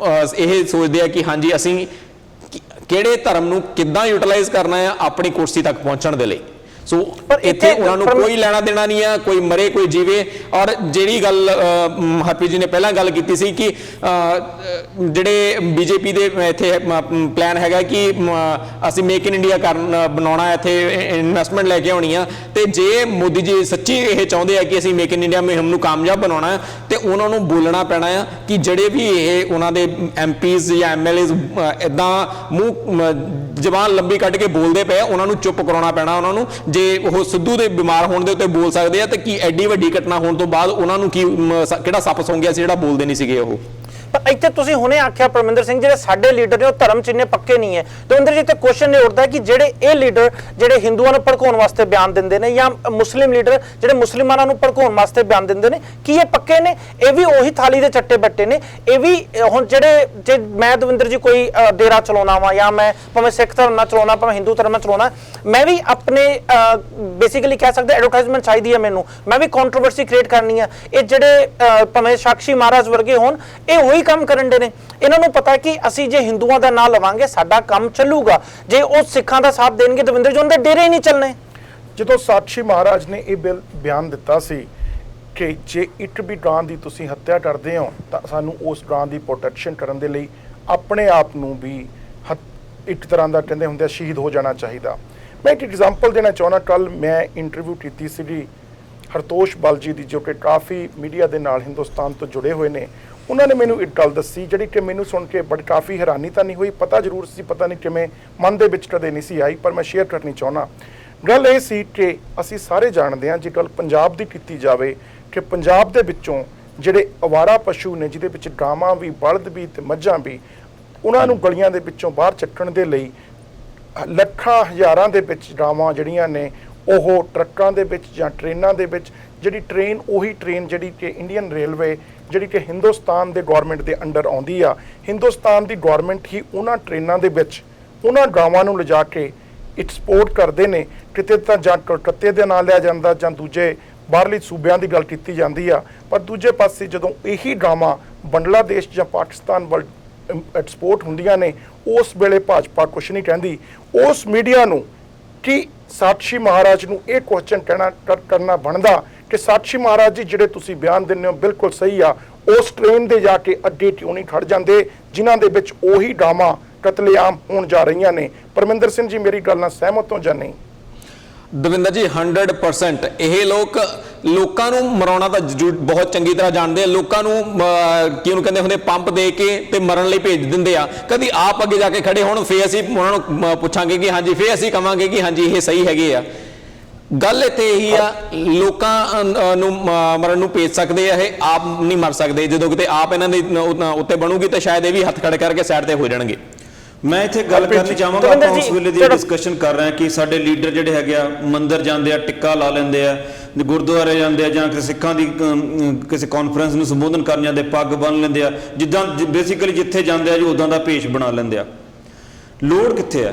ਇਹ ਸੋਚਦੇ ਆ ਕਿ ਹਾਂਜੀ ਅਸੀਂ ਕਿਹੜੇ ਧਰਮ ਨੂੰ ਕਿੱਦਾਂ ਯੂਟਿਲਾਈਜ਼ ਕਰਨਾ ਆ ਆਪਣੀ ਕੁਰਸੀ ਤੱਕ ਪਹੁੰਚਣ ਦੇ ਲਈ। ਸੋ ਇੱਥੇ ਉਹਨਾਂ ਨੂੰ ਕੋਈ ਲੈਣਾ ਦੇਣਾ ਨਹੀਂ ਆ, ਕੋਈ ਮਰੇ ਕੋਈ ਜੀਵੇ। ਔਰ ਜਿਹੜੀ ਗੱਲ ਹਰਪ੍ਰੀਤ ਜੀ ਨੇ ਪਹਿਲਾਂ ਗੱਲ ਕੀਤੀ ਸੀ ਕਿ ਜਿਹੜੇ ਬੀਜੇਪੀ ਦੇ ਇੱਥੇ ਪਲਾਨ ਹੈਗਾ ਕਿ ਅਸੀਂ ਮੇਕ ਇਨ ਇੰਡੀਆ ਬਣਾਉਣਾ, ਇੱਥੇ ਇਨਵੈਸਟਮੈਂਟ ਲੈ ਕੇ ਆਉਣੀ ਆ, ਤੇ ਜੇ ਮੋਦੀ ਜੀ ਸੱਚੀ ਇਹ ਚਾਹੁੰਦੇ ਆ ਕਿ ਅਸੀਂ ਮੇਕ ਇਨ ਇੰਡੀਆ ਮੁਹਿੰਮ ਨੂੰ ਕਾਮਯਾਬ ਬਣਾਉਣਾ ਤੇ ਉਹਨਾਂ ਨੂੰ ਬੋਲਣਾ ਪੈਣਾ ਆ ਕਿ ਜਿਹੜੇ ਵੀ ਇਹ ਉਹਨਾਂ ਦੇ ਐਮਪੀਜ਼ ਜਾਂ ਐਮਐਲਏਜ਼ ਇਦਾਂ ਮੂੰਹ ਜ਼ਬਾਨ ਲੰਬੀ ਕੱਢ ਕੇ ਬੋਲਦੇ ਪਏ, ਉਹਨਾਂ ਨੂੰ ਚੁੱਪ ਕਰਾਉਣਾ ਪੈਣਾ। ਉਹਨਾਂ ਨੂੰ ਜੇ ਉਹ ਸਿੱਧੂ ਦੇ ਬਿਮਾਰ ਹੋਣ ਦੇ ਉੱਤੇ ਬੋਲ ਸਕਦੇ ਆ ਤੇ ਕੀ ਐਡੀ ਵੱਡੀ ਘਟਨਾ ਹੋਣ ਤੋਂ ਬਾਅਦ ਉਹਨਾਂ ਨੂੰ ਕੀ ਕਿਹੜਾ ਸੱਪ ਸੌਂ ਗਿਆ ਸੀ ਜਿਹੜਾ ਬੋਲਦੇ ਨਹੀਂ ਸੀਗੇ ਉਹ? ਪਰ ਇੱਥੇ ਤੁਸੀਂ ਹੁਣੇ ਆਖਿਆ ਪਰਮਿੰਦਰ ਸਿੰਘ, ਜਿਹੜੇ ਸਾਡੇ ਲੀਡਰ ਨੇ ਉਹ ਧਰਮ 'ਚ ਇੰਨੇ ਪੱਕੇ ਨਹੀਂ ਹੈ। ਦਵਿੰਦਰ ਜੀ, ਤੇ ਕੁਐਸਚਨ ਇਹ ਉੱਠਦਾ ਕਿ ਜਿਹੜੇ ਇਹ ਲੀਡਰ ਜਿਹੜੇ ਹਿੰਦੂਆਂ ਨੂੰ ਭੜਕਾਉਣ ਵਾਸਤੇ ਬਿਆਨ ਦਿੰਦੇ ਨੇ, ਜਾਂ ਮੁਸਲਿਮ ਲੀਡਰ ਜਿਹੜੇ ਮੁਸਲਮਾਨਾਂ ਨੂੰ ਭੜਕਾਉਣ ਵਾਸਤੇ ਬਿਆਨ ਦਿੰਦੇ ਨੇ, ਕੀ ਇਹ ਪੱਕੇ ਨੇ? ਇਹ ਵੀ ਉਹੀ ਥਾਲੀ ਦੇ ਚੱਟੇ ਬੱਟੇ ਨੇ। ਇਹ ਵੀ ਹੁਣ ਜਿਹੜੇ ਜੇ ਮੈਂ ਦਵਿੰਦਰ ਜੀ ਕੋਈ ਡੇਰਾ ਚਲਾਉਣਾ ਵਾ, ਜਾਂ ਮੈਂ ਭਾਵੇਂ ਸਿੱਖ ਧਰਮ ਨਾਲ ਚਲਾਉਣਾ, ਭਾਵੇਂ ਹਿੰਦੂ ਧਰਮ ਨਾਲ ਚਲਾਉਣਾ, ਮੈਂ ਵੀ ਆਪਣੇ ਬੇਸਿਕਲੀ ਕਹਿ ਸਕਦੇ ਐਡਵਰਟਾਈਜ਼ਮੈਂਟ ਚਾਹੀਦੀ ਹੈ ਮੈਨੂੰ, ਮੈਂ ਵੀ ਕੰਟਰੋਵਰਸੀ ਕ੍ਰੀਏਟ ਕਰਨੀ ਆ। ਇਹ ਜਿਹੜੇ ਭਾਵੇਂ ਸਾਕਸ਼ੀ ਮਹਾਰਾਜ ਵਰਗੇ ਹੋਣ, ਇਹ ਉਹੀ ਕੰਮ ਕਰਨ ਦੇ ਨੇ। ਇਹਨਾਂ ਨੂੰ ਪਤਾ ਕਿ ਅਸੀਂ ਜੇ ਹਿੰਦੂਆਂ ਦਾ ਨਾਂ ਲਵਾਂਗੇ ਸਾਡਾ ਕੰਮ ਚੱਲੂਗਾ, ਜੇ ਉਹ ਸਿੱਖਾਂ ਦਾ ਸਾਥ ਦੇਣਗੇ ਦਵਿੰਦਰ ਜੀ ਉਹਨਾਂ ਦੇ ਡੇਰੇ ਹੀ ਨਹੀਂ ਚੱਲਣੇ। ਜਦੋਂ ਸਾਕਸ਼ੀ ਮਹਾਰਾਜ ਨੇ ਇਹ ਬਿਆਨ ਦਿੱਤਾ ਸੀ ਕਿ ਜੇ ਇੱਕ ਵੀ ਗਾਂ ਦੀ ਤੁਸੀਂ ਹੱਤਿਆ ਕਰਦੇ ਹੋ ਤਾਂ ਸਾਨੂੰ ਉਸ ਗਾਂ ਦੀ ਪ੍ਰੋਟੈਕਸ਼ਨ ਕਰਨ ਦੇ ਲਈ ਆਪਣੇ ਆਪ ਨੂੰ ਵੀ ਇੱਕ ਤਰ੍ਹਾਂ ਦਾ ਕਹਿੰਦੇ ਹੁੰਦੇ ਸ਼ਹੀਦ ਹੋ ਜਾਣਾ ਚਾਹੀਦਾ। ਮੈਂ ਇੱਕ ਐਗਜ਼ਾਮਪਲ ਦੇਣਾ ਚਾਹੁੰਦਾ। ਕੱਲ ਮੈਂ ਇੰਟਰਵਿਊ ਕੀਤੀ ਸੀਗੀ ਹਰਤੋਸ਼ ਬਲ ਜੀ ਦੀ, ਜੋ ਕਿ ਕਾਫੀ ਮੀਡੀਆ ਦੇ ਨਾਲ ਹਿੰਦੁਸਤਾਨ ਤੋਂ ਜੁੜੇ ਹੋਏ ਨੇ। ਉਹਨਾਂ ਨੇ ਮੈਨੂੰ ਇੱਕ ਗੱਲ ਦੱਸੀ ਜਿਹੜੀ ਕਿ ਮੈਨੂੰ ਸੁਣ ਕੇ ਬੜੀ ਕਾਫੀ ਹੈਰਾਨੀ ਤਾਂ ਨਹੀਂ ਹੋਈ, ਪਤਾ ਜ਼ਰੂਰ ਸੀ, ਪਤਾ ਨਹੀਂ ਕਿਵੇਂ ਮਨ ਦੇ ਵਿੱਚ ਕਦੇ ਨਹੀਂ ਸੀ ਆਈ, ਪਰ ਮੈਂ ਸ਼ੇਅਰ ਕਰਨੀ ਚਾਹੁੰਦਾ। ਗੱਲ ਇਹ ਸੀ ਕਿ ਅਸੀਂ ਸਾਰੇ ਜਾਣਦੇ ਹਾਂ, ਜੇ ਗੱਲ ਪੰਜਾਬ ਦੀ ਕੀਤੀ ਜਾਵੇ ਕਿ ਪੰਜਾਬ ਦੇ ਵਿੱਚੋਂ ਜਿਹੜੇ ਅਵਾਰਾ ਪਸ਼ੂ ਨੇ, ਜਿਹਦੇ ਵਿੱਚ ਗਾਵਾਂ ਵੀ, ਬਲਦ ਵੀ ਤੇ ਮੱਝਾਂ ਵੀ, ਉਹਨਾਂ ਨੂੰ ਗਲੀਆਂ ਦੇ ਵਿੱਚੋਂ ਬਾਹਰ ਚੱਕਣ ਦੇ ਲਈ ਲੱਖਾਂ ਹਜ਼ਾਰਾਂ ਦੇ ਵਿੱਚ ਗਾਵਾਂ ਜਿਹੜੀਆਂ ਨੇ ਉਹ ਟਰੱਕਾਂ ਦੇ ਵਿੱਚ ਜਾਂ ਟ੍ਰੇਨਾਂ ਦੇ ਵਿੱਚ, ਜਿਹੜੀ ਟ੍ਰੇਨ ਉਹੀ ਟ੍ਰੇਨ ਜਿਹੜੀ ਕਿ ਇੰਡੀਅਨ ਰੇਲਵੇ ਜਿਹੜੀ ਕਿ ਹਿੰਦੁਸਤਾਨ ਦੇ ਗਵਰਨਮੈਂਟ ਦੇ ਅੰਡਰ ਆਉਂਦੀ ਆ, ਹਿੰਦੁਸਤਾਨ ਦੀ ਗਵਰਨਮੈਂਟ ਹੀ ਉਹਨਾਂ ਟ੍ਰੇਨਾਂ ਦੇ ਵਿੱਚ ਉਹਨਾਂ ਗਾਵਾਂ ਨੂੰ ਲਿਜਾ ਕੇ ਐਕਸਪੋਰਟ ਕਰਦੇ ਨੇ। ਕਿਤੇ ਤਾਂ ਜਾਂ ਕਲਕੱਤੇ ਦੇ ਨਾਂ ਲਿਆ ਜਾਂਦਾ ਜਾਂ ਦੂਜੇ ਬਾਹਰਲੇ ਸੂਬਿਆਂ ਦੀ ਗੱਲ ਕੀਤੀ ਜਾਂਦੀ ਆ, ਪਰ ਦੂਜੇ ਪਾਸੇ ਜਦੋਂ ਇਹੀ ਗਾਵਾਂ ਬੰਗਲਾਦੇਸ਼ ਜਾਂ ਪਾਕਿਸਤਾਨ ਵੱਲ ਐਕਸਪੋਰਟ ਹੁੰਦੀਆਂ ਨੇ, ਉਸ ਵੇਲੇ ਭਾਜਪਾ ਕੁਛ ਨਹੀਂ ਕਹਿੰਦੀ। ਉਸ ਮੀਡੀਆ ਨੂੰ ਕਿ ਸਾਕਸ਼ੀ ਮਹਾਰਾਜ ਨੂੰ ਇਹ ਕੁਐਸਚਨ ਕਰਨਾ ਬਣਦਾ ਕਿ ਸਾਕਸ਼ੀ ਮਹਾਰਾਜ ਜੀ ਜਿਹੜੇ ਤੁਸੀਂ ਬਿਆਨ ਦਿੰਦੇ ਹੋ ਬਿਲਕੁਲ ਸਹੀ ਆ, ਉਸ ਟ੍ਰੇਨ ਦੇ ਜਾ ਕੇ ਅੱਗੇ ਕਿਉਂ ਨਹੀਂ ਖੜ ਜਾਂਦੇ ਜਿਨ੍ਹਾਂ ਦੇ ਵਿੱਚ ਉਹੀ ਗਾਵਾਂ ਕਤਲੇਆਮ ਹੋਣ ਜਾ ਰਹੀਆਂ ਨੇ? ਪਰਮਿੰਦਰ ਸਿੰਘ ਜੀ, ਮੇਰੀ ਗੱਲ ਨਾਲ ਸਹਿਮਤ ਹੋ ਜਾਂ ਨਹੀਂ? ਦਵਿੰਦਰ ਜੀ 100% ਇਹ ਲੋਕਾਂ ਨੂੰ ਮਰਾਉਣਾ ਤਾਂ ਬਹੁਤ ਚੰਗੀ ਤਰ੍ਹਾਂ ਜਾਣਦੇ ਆ। ਲੋਕਾਂ ਨੂੰ ਕਿਉਂ ਕਹਿੰਦੇ ਹੁੰਦੇ ਪੰਪ ਦੇ ਕੇ ਤੇ ਮਰਨ ਲਈ ਭੇਜ ਦਿੰਦੇ ਆ। ਕਦੀ ਆਪ ਅੱਗੇ ਜਾ ਕੇ ਖੜੇ ਹੋਣ ਫੇਰ ਅਸੀਂ ਉਹਨਾਂ ਨੂੰ ਪੁੱਛਾਂਗੇ ਕਿ ਹਾਂਜੀ, ਫੇਰ ਅਸੀਂ ਕਵਾਂਗੇ ਕਿ ਹਾਂਜੀ ਇਹ ਸਹੀ ਹੈਗੇ ਆ। ਗੱਲ ਇੱਥੇ ਇਹੀ ਆ, ਲੋਕਾਂ ਨੂੰ ਮਰਨ ਨੂੰ ਭੇਜ ਸਕਦੇ ਆ, ਇਹ ਆਪ ਨਹੀਂ ਮਰ ਸਕਦੇ। ਜਦੋਂ ਕਿਤੇ ਆਪ ਇਹਨਾਂ ਦੇ ਉੱਤੇ ਬਣੂਗੀ ਤਾਂ ਸ਼ਾਇਦ ਇਹ ਵੀ ਹੱਥ ਖੜੇ ਕਰਕੇ ਸਾਈਡ ਤੇ ਹੋ ਜਾਣਗੇ। ਮੈਂ ਇੱਥੇ ਗੱਲ ਕਰਨੀ ਚਾਹਾਂਗਾ, ਆਪਾਂ ਉਸ ਵੇਲੇ ਦੀ ਡਿਸਕਸ਼ਨ ਕਰ ਰਹੇ ਹਾਂ ਕਿ ਸਾਡੇ ਲੀਡਰ ਜਿਹੜੇ ਹੈਗੇ ਆ ਮੰਦਿਰ ਜਾਂਦੇ ਆ, ਟਿੱਕਾ ਲਾ ਲੈਂਦੇ ਆ, ਗੁਰਦੁਆਰੇ ਜਾਂਦੇ ਆ, ਜਾਂ ਕਿਸੇ ਸਿੱਖਾਂ ਦੀ ਕਿਸੇ ਕਾਨਫਰੰਸ ਨੂੰ ਸੰਬੋਧਨ ਕਰਨ ਜਾਂਦੇ, ਪੱਗ ਬੰਨ੍ਹ ਲੈਂਦੇ ਆ, ਜਿੱਦਾਂ ਬੇਸਿਕਲੀ ਜਿੱਥੇ ਜਾਂਦੇ ਆ ਜੀ ਉੱਦਾਂ ਦਾ ਭੇਸ਼ ਬਣਾ ਲੈਂਦੇ ਆ। ਲੋੜ ਕਿੱਥੇ ਆ?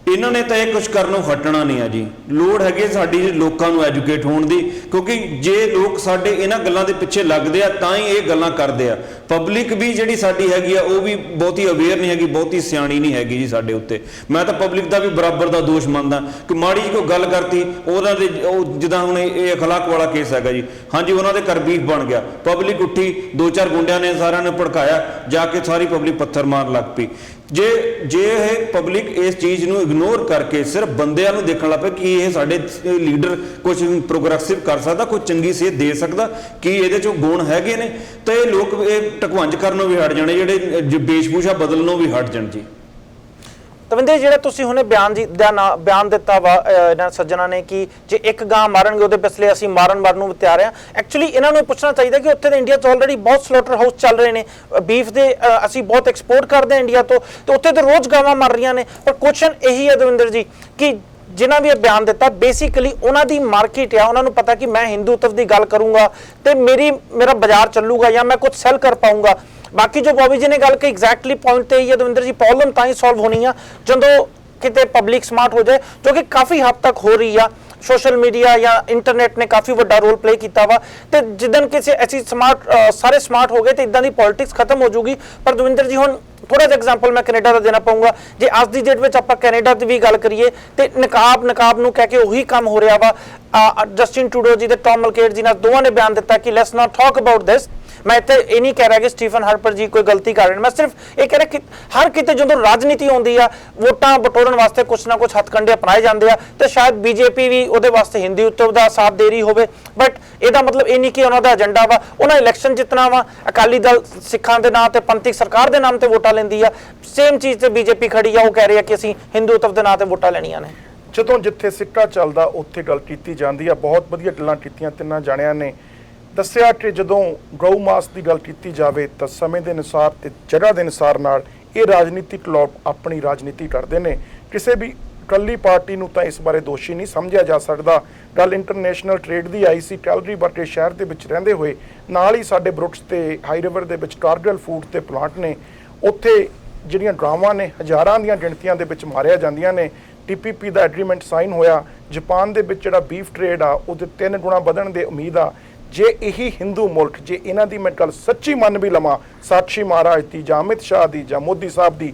ਇਹਨਾਂ ਨੇ ਤਾਂ ਇਹ ਕੁਝ ਕਰਨੋਂ ਹਟਣਾ ਨਹੀਂ ਆ ਜੀ। ਲੋੜ ਹੈਗੀ ਸਾਡੀ ਲੋਕਾਂ ਨੂੰ ਐਜੂਕੇਟ ਹੋਣ ਦੀ, ਕਿਉਂਕਿ ਜੇ ਲੋਕ ਸਾਡੇ ਇਹਨਾਂ ਗੱਲਾਂ ਦੇ ਪਿੱਛੇ ਲੱਗਦੇ ਆ ਤਾਂ ਹੀ ਇਹ ਗੱਲਾਂ ਕਰਦੇ ਆ। ਪਬਲਿਕ ਵੀ ਜਿਹੜੀ ਸਾਡੀ ਹੈਗੀ ਆ ਉਹ ਵੀ ਬਹੁਤੀ ਅਵੇਅਰ ਨਹੀਂ ਹੈਗੀ, ਬਹੁਤੀ ਸਿਆਣੀ ਨਹੀਂ ਹੈਗੀ ਜੀ ਸਾਡੇ ਉੱਤੇ। ਮੈਂ ਤਾਂ ਪਬਲਿਕ ਦਾ ਵੀ ਬਰਾਬਰ ਦਾ ਦੋਸ਼ ਮੰਨਦਾ ਕਿ ਮਾੜੀ ਜਿਹੀ ਕੋਈ ਗੱਲ ਕਰਤੀ ਉਹਨਾਂ ਦੇ, ਉਹ ਜਿੱਦਾਂ ਹੁਣ ਇਹ ਅਖਲਾਕ ਵਾਲਾ ਕੇਸ ਹੈਗਾ ਜੀ, ਹਾਂਜੀ ਉਹਨਾਂ ਦੇ ਘਰ ਬੀਫ ਬਣ ਗਿਆ, ਪਬਲਿਕ ਉੱਠੀ, 2-4 ਗੁੰਡਿਆਂ ਨੇ ਸਾਰਿਆਂ ਨੇ ਭੜਕਾਇਆ, ਜਾ ਕੇ ਸਾਰੀ ਪਬਲਿਕ ਪੱਥਰ ਮਾਰਨ ਲੱਗ ਪਈ। ਜੇ ਇਹ ਪਬਲਿਕ ਇਸ ਚੀਜ਼ ਨੂੰ ਇਗਨੋਰ ਕਰਕੇ ਸਿਰਫ ਬੰਦਿਆਂ ਨੂੰ ਦੇਖਣ ਲੱਗ ਪਏ ਕਿ ਇਹ ਸਾਡੇ ਲੀਡਰ ਕੁਝ ਪ੍ਰੋਗਰੈਸਿਵ ਕਰ ਸਕਦਾ, ਕੋਈ ਚੰਗੀ ਸੇਧ ਦੇ ਸਕਦਾ, ਕਿ ਇਹਦੇ ਚੋਂ ਗੁਣ ਹੈਗੇ ਨੇ, ਤਾਂ ਇਹ ਲੋਕ ਇਹ ਟਕਵੰਜ ਕਰਨੋਂ ਵੀ ਹਟ ਜਾਣੇ, ਜਿਹੜੇ ਵੇਸ਼ਭੂਸ਼ਾ ਬਦਲਣੋਂ ਵੀ ਹਟ ਜਾਣ ਜੀ। ਤਵਿੰਦਰ, ਜਿਹੜਾ ਤੁਸੀਂ ਹੁਣੇ ਬਿਆਨ ਦਿੱਤਾ ਵਾ ਇਹਨਾਂ ਸੱਜਣਾ ਨੇ ਕਿ ਜੇ ਇੱਕ ਗਾਂ ਮਾਰਨਗੇ ਉਹਦੇ ਪਿਛਲੇ ਅਸੀਂ ਮਾਰਨ ਨੂੰ ਤਿਆਰ ਆ, ਐਕਚੁਅਲੀ ਇਹਨਾਂ ਨੂੰ ਪੁੱਛਣਾ ਚਾਹੀਦਾ ਕਿ ਉੱਥੇ ਤਾਂ ਇੰਡੀਆ 'ਚ ਆਲਰੇਡੀ ਬਹੁਤ ਸਲੋਟਰ ਹਾਊਸ ਚੱਲ ਰਹੇ ਨੇ, ਬੀਫ ਦੇ ਅਸੀਂ ਬਹੁਤ ਐਕਸਪੋਰਟ ਕਰਦੇ ਹਾਂ ਇੰਡੀਆ ਤੋਂ, ਤੇ ਉੱਥੇ ਤਾਂ ਰੋਜ਼ ਗਾਵਾਂ ਮਰ ਰਹੀਆਂ ਨੇ। ਪਰ ਕੁਐਸਚਨ ਇਹੀ ਹੈ ਦਵਿੰਦਰ ਜੀ ਕਿ ਜਿਨ੍ਹਾਂ ਵੀ ਇਹ ਬਿਆਨ ਦਿੱਤਾ, ਬੇਸਿਕਲੀ ਉਹਨਾਂ ਦੀ ਮਾਰਕੀਟ ਆ, ਉਹਨਾਂ ਨੂੰ ਪਤਾ ਕਿ ਮੈਂ ਹਿੰਦੂਤਵ ਦੀ ਗੱਲ ਕਰੂੰਗਾ ਤੇ ਮੇਰਾ ਬਾਜ਼ਾਰ ਚੱਲੂਗਾ ਜਾਂ ਮੈਂ ਕੁਝ ਸੈਲ ਕਰ ਪਾਊਂਗਾ। ਬਾਕੀ ਜੋ ਬॉबी जी ने गल की एग्जैक्टली पॉइंट ते ही है दविंदर जी, प्रॉब्लम तां ही सॉल्व होनी है ਜਦੋਂ ਕਿਤੇ ਪਬਲਿਕ ਸਮਾਰਟ ਹੋ ਜਾਏ, ਜੋ ਕਿ ਕਾਫੀ ਹੱਦ ਤੱਕ ਹੋ ਰਹੀ ਆ। ਸੋਸ਼ਲ ਮੀਡੀਆ ਜਾਂ ਇੰਟਰਨੈਟ ਨੇ ਕਾਫੀ ਵੱਡਾ ਰੋਲ ਪਲੇ ਕੀਤਾ ਵਾ, ਤੇ ਜਿੱਦਨ ਕਿਸੇ ਐਸੀ ਸਾਰੇ ਸਮਾਰਟ ਹੋ ਗਏ ਤੇ ਇਦਾਂ ਦੀ ਪੋਲਿਟਿਕਸ ਖਤਮ ਹੋ ਜੂਗੀ। ਪਰ ਦਵਿੰਦਰ ਜੀ ਹੁਣ ਥੋੜਾ ਜਿਹਾ ਐਗਜ਼ਾਮਪਲ ਮੈਂ ਕੈਨੇਡਾ ਦਾ ਦੇਣਾ ਪਾਉਂਗਾ। ਜੇ ਅੱਜ ਦੀ ਡੇਟ ਵਿੱਚ ਆਪਾਂ ਕੈਨੇਡਾ ਦੀ ਵੀ ਗੱਲ ਕਰੀਏ ਤੇ ਨਕਾਬ ਨੂੰ ਕਹਿ ਕੇ ਉਹੀ ਕੰਮ ਹੋ ਰਿਹਾ ਵਾ। ਜਸਟਿਨ ਟਰੂਡੋ ਜੀ ਤੇ ਟੌਮ ਮਲਕੇਟ ਜੀ ਨਾਲ ਦੋਵਾਂ ਨੇ ਬਿਆਨ ਦਿੱਤਾ ਕਿ let's not talk about this. मैं इतने ये नहीं कह रहा कि स्टीफन हार्पर जी कोई गलती कर रहे हैं, मैं सिर्फ ये कह रहा कि हर किते जो राजनीति आती है वोटां बटोरन वास्ते कुछ ना कुछ हथकंडे अपनाए जाते हैं, तो शायद बीजेपी भी उहदे वास्ते हिंदूत्व का साथ दे रही होवे। बट ਇਹਦਾ ਮਤਲਬ ਇਹ ਨਹੀਂ ਕਿ ਉਹਨਾਂ ਦਾ ਏਜੰਡਾ ਵਾ ਉਹਨਾਂ ਇਲੈਕਸ਼ਨ ਜਿੱਤਣਾ ਵਾ। ਅਕਾਲੀ ਦਲ ਸਿੱਖਾਂ ਦੇ ਨਾਂ ਤੇ ਪੰਥਕ ਸਰਕਾਰ ਦੇ ਨਾਮ ਤੇ ਵੋਟਾਂ ਲੈਂਦੀ ਆ, ਸੇਮ ਚੀਜ਼ ਤੇ ਬੀਜੇਪੀ ਖੜੀ ਆ, ਉਹ ਕਹਿ ਰਹੀ ਆ ਕਿ ਅਸੀਂ ਹਿੰਦੂਤਵ ਦੇ ਨਾਂ ਤੇ ਵੋਟਾਂ ਲੈਣੀਆਂ ਨੇ। ਜਦੋਂ ਜਿੱਥੇ ਸਿੱਕਾ ਚੱਲਦਾ ਉੱਥੇ ਗੱਲ ਕੀਤੀ ਜਾਂਦੀ ਆ। ਬਹੁਤ ਵਧੀਆ ਗੱਲਾਂ ਕੀਤੀਆਂ ਤਿੰਨਾਂ ਜਾਣਿਆਂ ਨੇ। ਦੱਸਿਆ ਕਿ ਜਦੋਂ ਗਊ ਮਾਸ ਦੀ ਗੱਲ ਕੀਤੀ ਜਾਵੇ ਤਾਂ ਸਮੇਂ ਦੇ ਅਨੁਸਾਰ ਤੇ ਜਗ੍ਹਾ ਦੇ ਅਨੁਸਾਰ ਨਾਲ ਇਹ ਰਾਜਨੀਤਿਕ ਲੋਕ ਆਪਣੀ ਰਾਜਨੀਤੀ ਕਰਦੇ ਨੇ। ਕਿਸੇ ਵੀ ਇਕੱਲੀ ਪਾਰਟੀ ਨੂੰ ਤਾਂ ਇਸ ਬਾਰੇ ਦੋਸ਼ੀ ਨਹੀਂ ਸਮਝਿਆ ਜਾ ਸਕਦਾ। ਗੱਲ ਇੰਟਰਨੈਸ਼ਨਲ ਟ੍ਰੇਡ ਦੀ ਆਈ ਸੀ। ਕੈਲਗਰੀ ਵਰਗੇ ਸ਼ਹਿਰ ਦੇ ਵਿੱਚ ਰਹਿੰਦੇ ਹੋਏ ਨਾਲ ਹੀ ਸਾਡੇ ਬਰੁਕਸ ਤੇ ਹਾਈ ਰਿਵਰ ਦੇ ਵਿੱਚ ਕਾਰਗਿਲ ਫੂਡ ਤੇ ਪਲਾਂਟ ਨੇ, ਉੱਥੇ ਜਿਹੜੀਆਂ ਗਾਵਾਂ ਨੇ ਹਜ਼ਾਰਾਂ ਦੀਆਂ ਗਿਣਤੀਆਂ ਦੇ ਵਿੱਚ ਮਾਰਿਆ ਜਾਂਦੀਆਂ ਨੇ। TPP ਦਾ ਐਗਰੀਮੈਂਟ ਸਾਈਨ ਹੋਇਆ। ਜਾਪਾਨ ਦੇ ਵਿੱਚ ਜਿਹੜਾ ਬੀਫ ਟ੍ਰੇਡ ਆ ਉਹਦੇ 3 ਗੁਣਾ ਵਧਣ ਦੀ ਉਮੀਦ ਆ। ਜੇ ਇਹੀ ਹਿੰਦੂ ਮੁਲਕ, ਜੇ ਇਹਨਾਂ ਦੀ ਮੈਂ ਗੱਲ ਸੱਚੀ ਮੰਨ ਵੀ ਲਵਾਂ, ਸਾਕਸ਼ੀ ਮਹਾਰਾਜ ਦੀ ਜਾਂ ਅਮਿਤ ਸ਼ਾਹ ਦੀ ਜਾਂ ਮੋਦੀ ਸਾਹਿਬ ਦੀ,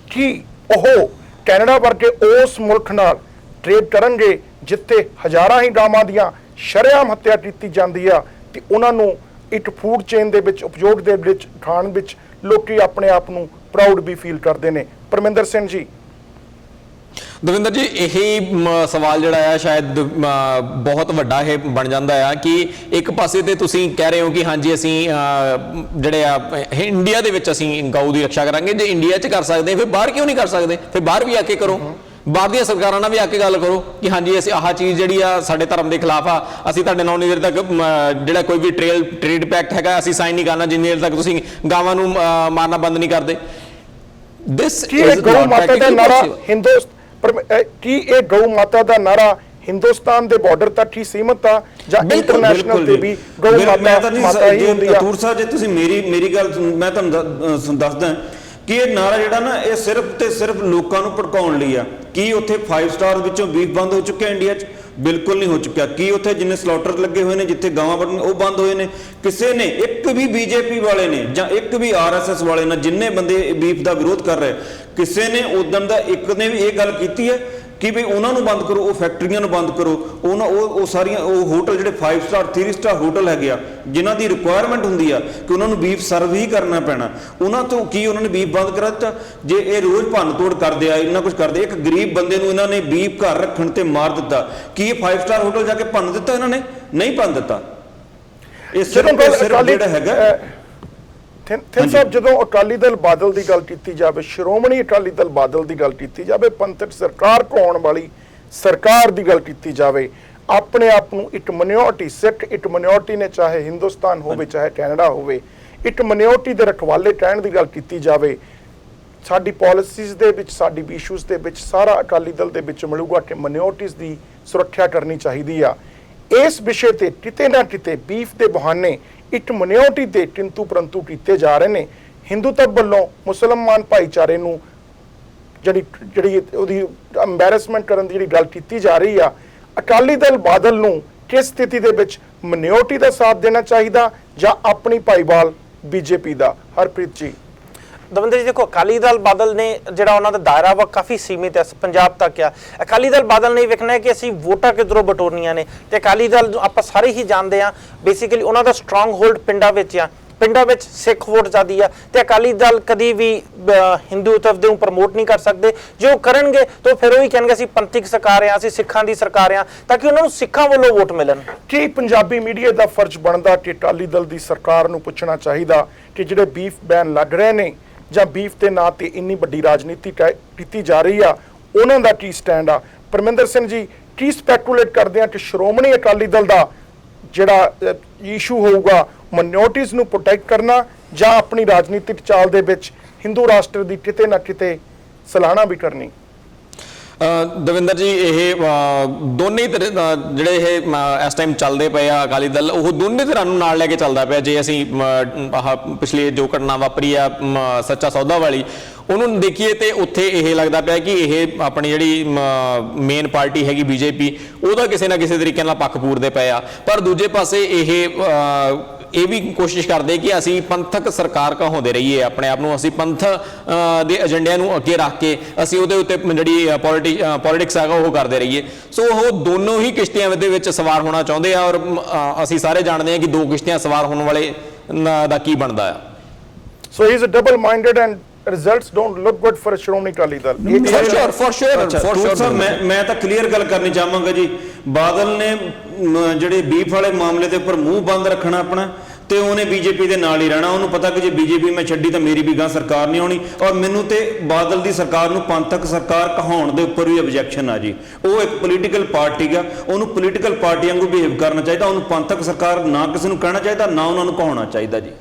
ਕਿ ਉਹ ਕੈਨੇਡਾ ਵਰਗੇ ਉਸ ਮੁਲਕ ਨਾਲ ਟ੍ਰੇਡ ਕਰਨਗੇ ਜਿੱਥੇ ਹਜ਼ਾਰਾਂ ਹੀ ਗਾਵਾਂ ਦੀਆਂ ਸ਼ਰੇਆਮ ਹੱਤਿਆ ਕੀਤੀ ਜਾਂਦੀ ਆ, ਤੇ ਉਹਨਾਂ ਨੂੰ ਇੱਕ ਫੂਡ ਚੇਨ ਦੇ ਵਿੱਚ ਉਪਯੋਗ ਦੇ ਵਿੱਚ ਖਾਣ ਵਿੱਚ ਲੋਕੀ ਆਪਣੇ ਆਪ ਨੂੰ ਪ੍ਰਾਊਡ ਵੀ ਫੀਲ ਕਰਦੇ ਨੇ। ਪਰਮਿੰਦਰ ਸਿੰਘ ਜੀ। ਦਵਿੰਦਰ ਜੀ, ਇਹੀ ਸਵਾਲ ਜਿਹੜਾ ਆ ਸ਼ਾਇਦ ਬਹੁਤ ਵੱਡਾ ਇਹ ਬਣ ਜਾਂਦਾ ਆ ਕਿ ਇੱਕ ਪਾਸੇ ਤੇ ਤੁਸੀਂ ਕਹਿ ਰਹੇ ਹੋ ਕਿ ਹਾਂਜੀ ਅਸੀਂ ਜਿਹੜੇ ਆ ਇੰਡੀਆ ਦੇ ਵਿੱਚ ਅਸੀਂ ਗਊ ਦੀ ਰੱਖਿਆ ਕਰਾਂਗੇ। ਜੇ ਇੰਡੀਆ 'ਚ ਕਰ ਸਕਦੇ ਫਿਰ ਬਾਹਰ ਕਿਉਂ ਨਹੀਂ ਕਰ ਸਕਦੇ? ਫਿਰ ਬਾਹਰ ਵੀ ਆ ਕੇ ਕਰੋ, ਬਾਹਰ ਦੀਆਂ ਸਰਕਾਰਾਂ ਨਾਲ ਵੀ ਆ ਕੇ ਗੱਲ ਕਰੋ ਕਿ ਹਾਂਜੀ ਅਸੀਂ ਆਹ ਚੀਜ਼ ਜਿਹੜੀ ਆ ਸਾਡੇ ਧਰਮ ਦੇ ਖਿਲਾਫ ਆ, ਅਸੀਂ ਤੁਹਾਡੇ ਨਾਲ ਉਨੀ ਦੇਰ ਤੱਕ ਜਿਹੜਾ ਕੋਈ ਵੀ ਟ੍ਰੇਡ ਪੈਕਟ ਹੈਗਾ ਅਸੀਂ ਸਾਈਨ ਨਹੀਂ ਕਰਨਾ ਜਿੰਨੀ ਦੇਰ ਤੱਕ ਤੁਸੀਂ ਗਾਵਾਂ ਨੂੰ ਮਾਰਨਾ ਬੰਦ ਨਹੀਂ ਕਰਦੇ। ਦਿਸ ਇਜ਼ ਗਊ ਮਾਤਾ ਦਾ ਨਾਰਾ ਕੀ ਇਹ ਗਊ ਮਾਤਾ ਦਾ ਨਾਰਾ ਹਿੰਦੁਸਤਾਨ ਦੇ ਬਾਰਡਰ ਤੱਕ ਹੀ ਸੀਮਤ ਆ ਜਾਂ ਇੰਟਰਨੈਸ਼ਨਲ ਤੇ ਵੀ ਗਊ ਮਾਤਾ ਹੀ ਹੁੰਦੀ ਆ? ਤੂਰ ਸਾਹਿਬ, ਜੇ ਤੁਸੀਂ ਮੇਰੀ ਗੱਲ ਮੈਂ ਤੁਹਾਨੂੰ ਦੱਸਦਾ ਕਿ ਇਹ ਨਾਰਾ ਜਿਹੜਾ ਨਾ ਇਹ ਸਿਰਫ ਤੇ ਸਿਰਫ ਲੋਕਾਂ ਨੂੰ ਭੜਕਾਉਣ ਲਈ ਆ। ਕੀ ਉੱਥੇ 5 ਸਟਾਰ ਵਿੱਚੋਂ ਬੀਫ ਬੰਦ ਹੋ ਚੁੱਕਿਆ ਇੰਡੀਆ 'ਚ? ਬਿਲਕੁਲ ਨਹੀਂ ਹੋ ਚੁੱਕਿਆ। ਕੀ ਉੱਥੇ ਜਿੰਨੇ ਸਲੌਟਰ ਲੱਗੇ ਹੋਏ ਨੇ, ਜਿੱਥੇ ਗਾਵਾਂ ਵੱਢਣ, ਉਹ ਬੰਦ ਹੋਏ ਨੇ? ਕਿਸੇ ਨੇ, ਇੱਕ ਵੀ ਬੀਜੇਪੀ ਵਾਲੇ ਨੇ ਜਾਂ ਇੱਕ ਵੀ RSS ਵਾਲੇ ਨੇ, ਜਿੰਨੇ ਬੰਦੇ ਬੀਫ ਦਾ ਵਿਰੋਧ ਕਰ ਰਹੇ, ਕਿਸੇ ਨੇ ਉਦੋਂ ਦਾ ਇੱਕ ਨੇ ਵੀ ਇਹ ਗੱਲ ਕੀਤੀ ਹੈ ਕਿ ਵੀ ਉਹਨਾਂ ਨੂੰ ਬੰਦ ਕਰੋ, ਉਹ ਫੈਕਟਰੀਆਂ ਨੂੰ ਬੰਦ ਕਰੋ, ਉਹ ਸਾਰੀਆਂ ਉਹ ਹੋਟਲ ਜਿਹੜੇ 5 ਸਟਾਰ 3 ਸਟਾਰ ਹੋਟਲ ਹੈਗੇ ਆ ਜਿਨ੍ਹਾਂ ਦੀ ਰਿਕੁਆਇਰਮੈਂਟ ਹੁੰਦੀ ਆ ਕਿ ਉਹਨਾਂ ਨੂੰ ਬੀਫ ਸਰਵ ਹੀ ਕਰਨਾ ਪੈਣਾ, ਉਹਨਾਂ ਤੋਂ ਕੀ ਉਹਨਾਂ ਨੇ ਬੀਫ ਬੰਦ ਕਰਾ ਦਿੱਤਾ? ਜੇ ਇਹ ਰੋਜ਼ ਭੰਨ ਤੋੜ ਕਰਦੇ ਆ, ਇੰਨਾ ਕੁਝ ਕਰਦੇ, ਇੱਕ ਗਰੀਬ ਬੰਦੇ ਨੂੰ ਇਹਨਾਂ ਨੇ ਬੀਫ ਘਰ ਰੱਖਣ ਤੇ ਮਾਰ ਦਿੱਤਾ, ਕੀ ਇਹ 5 ਸਟਾਰ ਹੋਟਲ ਜਾ ਕੇ ਭੰਨ ਦਿੱਤਾ? ਇਹਨਾਂ ਨੇ ਨਹੀਂ ਭੰਨ ਦਿੱਤਾ। ਇਹ ਸਿਰਫ ਜਿਹੜਾ ਹੈਗਾ ਥਿੰਨ ਸਾਹਿਬ, ਜਦੋਂ ਅਕਾਲੀ ਦਲ ਬਾਦਲ ਦੀ ਗੱਲ ਕੀਤੀ ਜਾਵੇ, ਸ਼੍ਰੋਮਣੀ ਅਕਾਲੀ ਦਲ ਬਾਦਲ ਦੀ ਗੱਲ ਕੀਤੀ ਜਾਵੇ, ਪੰਥਕ ਸਰਕਾਰ ਕਹਾਉਣ ਵਾਲੀ ਸਰਕਾਰ ਦੀ ਗੱਲ ਕੀਤੀ ਜਾਵੇ, ਆਪਣੇ ਆਪ ਨੂੰ ਇੱਕ ਮਿਨੋਰਟੀ, ਸਿੱਖ ਇੱਕ ਮਿਨੋਰਟੀ ਨੇ, ਚਾਹੇ ਹਿੰਦੁਸਤਾਨ ਹੋਵੇ ਚਾਹੇ ਕੈਨੇਡਾ ਹੋਵੇ, ਇੱਕ ਮਿਨੋਰਟੀ ਦੇ ਰਖਵਾਲੇ ਕਹਿਣ ਦੀ ਗੱਲ ਕੀਤੀ ਜਾਵੇ, ਸਾਡੀ ਪਾਲਿਸੀਜ਼ ਦੇ ਵਿੱਚ, ਸਾਡੀ ਇਸ਼ੂਜ਼ ਦੇ ਵਿੱਚ ਸਾਰਾ ਅਕਾਲੀ ਦਲ ਦੇ ਵਿੱਚ ਮਿਲੂਗਾ ਕਿ ਮਿਨੋਰਟੀਜ਼ ਦੀ ਸੁਰੱਖਿਆ ਕਰਨੀ ਚਾਹੀਦੀ ਆ। ਇਸ ਵਿਸ਼ੇ ਤੇ ਕਿਤੇ ਨਾ ਕਿਤੇ ਬੀਫ ਦੇ ਬਹਾਨੇ ਇੱਕ ਮਿਨੋਰਟੀ ਦੇ ਕਿੰਤੂ ਪਰੰਤੂ ਕੀਤੇ ਜਾ ਰਹੇ ਨੇ। ਹਿੰਦੂਤਵ ਵੱਲੋਂ ਮੁਸਲਮਾਨ ਭਾਈਚਾਰੇ ਨੂੰ ਜਿਹੜੀ ਉਹਦੀ ਐਮਬੈਰਸਮੈਂਟ ਕਰਨ ਦੀ ਜਿਹੜੀ ਗੱਲ ਕੀਤੀ ਜਾ ਰਹੀ ਆ, ਅਕਾਲੀ ਦਲ ਬਾਦਲ ਨੂੰ ਕਿਸ ਸਥਿਤੀ ਦੇ ਵਿੱਚ ਮਿਨੋਰਟੀ ਦਾ ਸਾਥ ਦੇਣਾ ਚਾਹੀਦਾ ਜਾਂ ਆਪਣੀ ਭਾਈਵਾਲ ਬੀਜੇਪੀ ਦਾ। ਹਰਪ੍ਰੀਤ ਜੀ। ਦਵਿੰਦਰ ਜੀ ਦੇਖੋ, ਅਕਾਲੀ ਦਲ ਬਾਦਲ ਨੇ ਜਿਹੜਾ ਉਹਨਾਂ ਦਾ ਦਾਇਰਾ ਵਾ ਕਾਫੀ ਸੀਮਿਤ ਹੈ, ਪੰਜਾਬ ਤੱਕ ਆ। ਅਕਾਲੀ ਦਲ ਬਾਦਲ ਨੇ ਵੇਖਣਾ ਹੈ ਕਿ ਅਸੀਂ ਵੋਟਾਂ ਕਿੱਧਰੋਂ ਬਟੋਰਨੀਆਂ ਨੇ, ਤੇ ਅਕਾਲੀ ਦਲ ਆਪਾਂ ਸਾਰੇ ਹੀ ਜਾਣਦੇ ਆ ਬੇਸਿਕਲੀ ਉਹਨਾਂ ਦਾ ਸਟਰੋਂਗ ਹੋਲਡ ਪਿੰਡਾਂ ਵਿੱਚ ਆ। ਪਿੰਡਾਂ ਵਿੱਚ ਸਿੱਖ ਵੋਟ ਜ਼ਿਆਦੀ ਆ, ਤੇ ਅਕਾਲੀ ਦਲ ਕਦੀ ਵੀ ਹਿੰਦੂਤਵ ਨੂੰ ਪ੍ਰਮੋਟ ਨਹੀਂ ਕਰ ਸਕਦੇ। ਜੇ ਉਹ ਕਰਨਗੇ ਤਾਂ ਫਿਰ ਉਹ ਹੀ ਕਹਿਣਗੇ ਅਸੀਂ ਪੰਥਕ ਸਰਕਾਰ ਆ, ਅਸੀਂ ਸਿੱਖਾਂ ਦੀ ਸਰਕਾਰ ਆ, ਤਾਂ ਕਿ ਉਹਨਾਂ ਨੂੰ ਸਿੱਖਾਂ ਵੱਲੋਂ ਵੋਟ ਮਿਲਣ। ਕੀ ਪੰਜਾਬੀ ਮੀਡੀਆ ਦਾ ਫਰਜ਼ ਬਣਦਾ ਕਿ ਅਕਾਲੀ ਦਲ ਦੀ ਸਰਕਾਰ ਨੂੰ ਪੁੱਛਣਾ ਚਾਹੀਦਾ ਕਿ ਜਿਹੜੇ ਬੀਫ ਬੈਨ ਲੜ ਰਹੇ ਨੇ ਜਾਂ ਬੀਫ ਦੇ ਨਾਂ ਤੇ ਇੰਨੀ ਵੱਡੀ ਰਾਜਨੀਤੀ ਕੀਤੀ ਜਾ ਰਹੀ ਆ, ਉਹਨਾਂ ਦਾ ਕੀ ਸਟੈਂਡ ਆ? ਪਰਮਿੰਦਰ ਸਿੰਘ ਜੀ, ਕੀ ਸਪੈਕੂਲੇਟ ਕਰਦੇ ਆ ਕਿ ਸ਼੍ਰੋਮਣੀ ਅਕਾਲੀ ਦਲ ਦਾ ਜਿਹੜਾ ਇਸ਼ੂ ਹੋਊਗਾ ਮਾਈਨੋਰਟੀਜ਼ ਨੂੰ ਪ੍ਰੋਟੈਕਟ ਕਰਨਾ ਜਾਂ ਆਪਣੀ ਰਾਜਨੀਤਿਕ ਚਾਲ ਦੇ ਵਿੱਚ ਹਿੰਦੂ ਰਾਸ਼ਟਰ ਦੀ ਕਿਤੇ ਨਾ ਕਿਤੇ ਸਲਾਹਨਾ ਵੀ ਕਰਨੀ? ਦਵਿੰਦਰ ਜੀ, ਇਹ ਦੋਨੇ ਜਿਹੜੇ ਇਹ ਇਸ ਟਾਈਮ ਚੱਲਦੇ ਪਏ ਆ ਅਕਾਲੀ ਦਲ, ਉਹ ਦੋਨੇ ਧਿਰਾਂ ਨੂੰ ਨਾਲ ਲੈ ਕੇ ਚੱਲਦਾ ਪਿਆ। ਜੇ ਅਸੀਂ ਆਹ ਪਿਛਲੇ ਜੋ ਘਟਨਾ ਵਾਪਰੀ ਆ ਸੱਚਾ ਸੌਦਾ ਵਾਲੀ ਉਹਨੂੰ ਦੇਖੀਏ ਤੇ ਉੱਥੇ ਇਹ ਲੱਗਦਾ ਪਿਆ ਕਿ ਇਹ ਆਪਣੀ ਜਿਹੜੀ ਮੇਨ ਪਾਰਟੀ ਹੈਗੀ ਬੀਜੇਪੀ, ਉਹਦਾ ਕਿਸੇ ਨਾ ਕਿਸੇ ਤਰੀਕੇ ਨਾਲ ਪੱਖ ਪੂਰਦੇ ਪਏ ਆ। ਪਰ ਦੂਜੇ ਪਾਸੇ ਇਹ ਵੀ ਕੋਸ਼ਿਸ਼ ਕਰਦੇ ਕਿ ਅਸੀਂ ਪੰਥਕ ਸਰਕਾਰ ਕਹਾਉਂਦੇ ਰਹੀਏ ਆਪਣੇ ਆਪ ਨੂੰ, ਅਸੀਂ ਪੰਥ ਦੇ ਏਜੰਡਿਆਂ ਨੂੰ ਅੱਗੇ ਰੱਖ ਕੇ ਅਸੀਂ ਉਹਦੇ ਉੱਤੇ ਜਿਹੜੀ ਪੋਲਿਟਿਕਸ ਹੈਗਾ ਉਹ ਕਰਦੇ ਰਹੀਏ। ਸੋ ਉਹ ਦੋਨੋਂ ਹੀ ਕਿਸ਼ਤੀਆਂ ਦੇ ਵਿੱਚ ਸਵਾਰ ਹੋਣਾ ਚਾਹੁੰਦੇ ਆ, ਔਰ ਅਸੀਂ ਸਾਰੇ ਜਾਣਦੇ ਹਾਂ ਕਿ ਦੋ ਕਿਸ਼ਤੀਆਂ ਸਵਾਰ ਹੋਣ ਵਾਲੇ ਦਾ ਕੀ ਬਣਦਾ ਆ। So he is a double minded and results don't look good for Shiromani Akali Dal. for sure ਮੈਂ ਤਾਂ ਕਲੀਅਰ ਗੱਲ ਕਰਨੀ ਚਾਹਾਂਗਾ ਜੀ, ਬਾਦਲ ਨੇ ਜਿਹੜੇ ਬੀਫ ਵਾਲੇ ਮਾਮਲੇ ਦੇ ਉੱਪਰ ਮੂੰਹ ਬੰਦ ਰੱਖਣਾ ਆਪਣਾ, ਤੇ ਉਹਨੇ ਬੀਜੇਪੀ ਦੇ ਨਾਲ ਹੀ ਰਹਿਣਾ। ਉਹਨੂੰ ਪਤਾ ਕਿ ਜੇ ਬੀਜੇਪੀ ਮੈਂ ਛੱਡੀ ਤਾਂ ਮੇਰੀ ਵੀ ਗਾਂ ਸਰਕਾਰ ਨਹੀਂ ਆਉਣੀ। ਔਰ ਮੈਨੂੰ ਤੇ ਬਾਦਲ ਦੀ ਸਰਕਾਰ ਨੂੰ ਪੰਥਕ ਸਰਕਾਰ ਕਹਾਉਣ ਦੇ ਉੱਪਰ ਵੀ ਆਬਜੈਕਸ਼ਨ ਆ ਜੀ। ਉਹ ਇੱਕ ਪੋਲੀਟੀਕਲ ਪਾਰਟੀ ਆ, ਉਹਨੂੰ ਪੋਲੀਟੀਕਲ ਪਾਰਟੀ ਵਾਂਗੂ ਬਿਹੇਵ ਕਰਨਾ ਚਾਹੀਦਾ। ਉਹਨੂੰ ਪੰਥਕ ਸਰਕਾਰ ਨਾ ਕਿਸੇ ਨੂੰ ਕਹਿਣਾ ਚਾਹੀਦਾ, ਨਾ ਉਹਨਾਂ ਨੂੰ ਕਹਾਉਣਾ ਚਾਹੀਦਾ ਜੀ।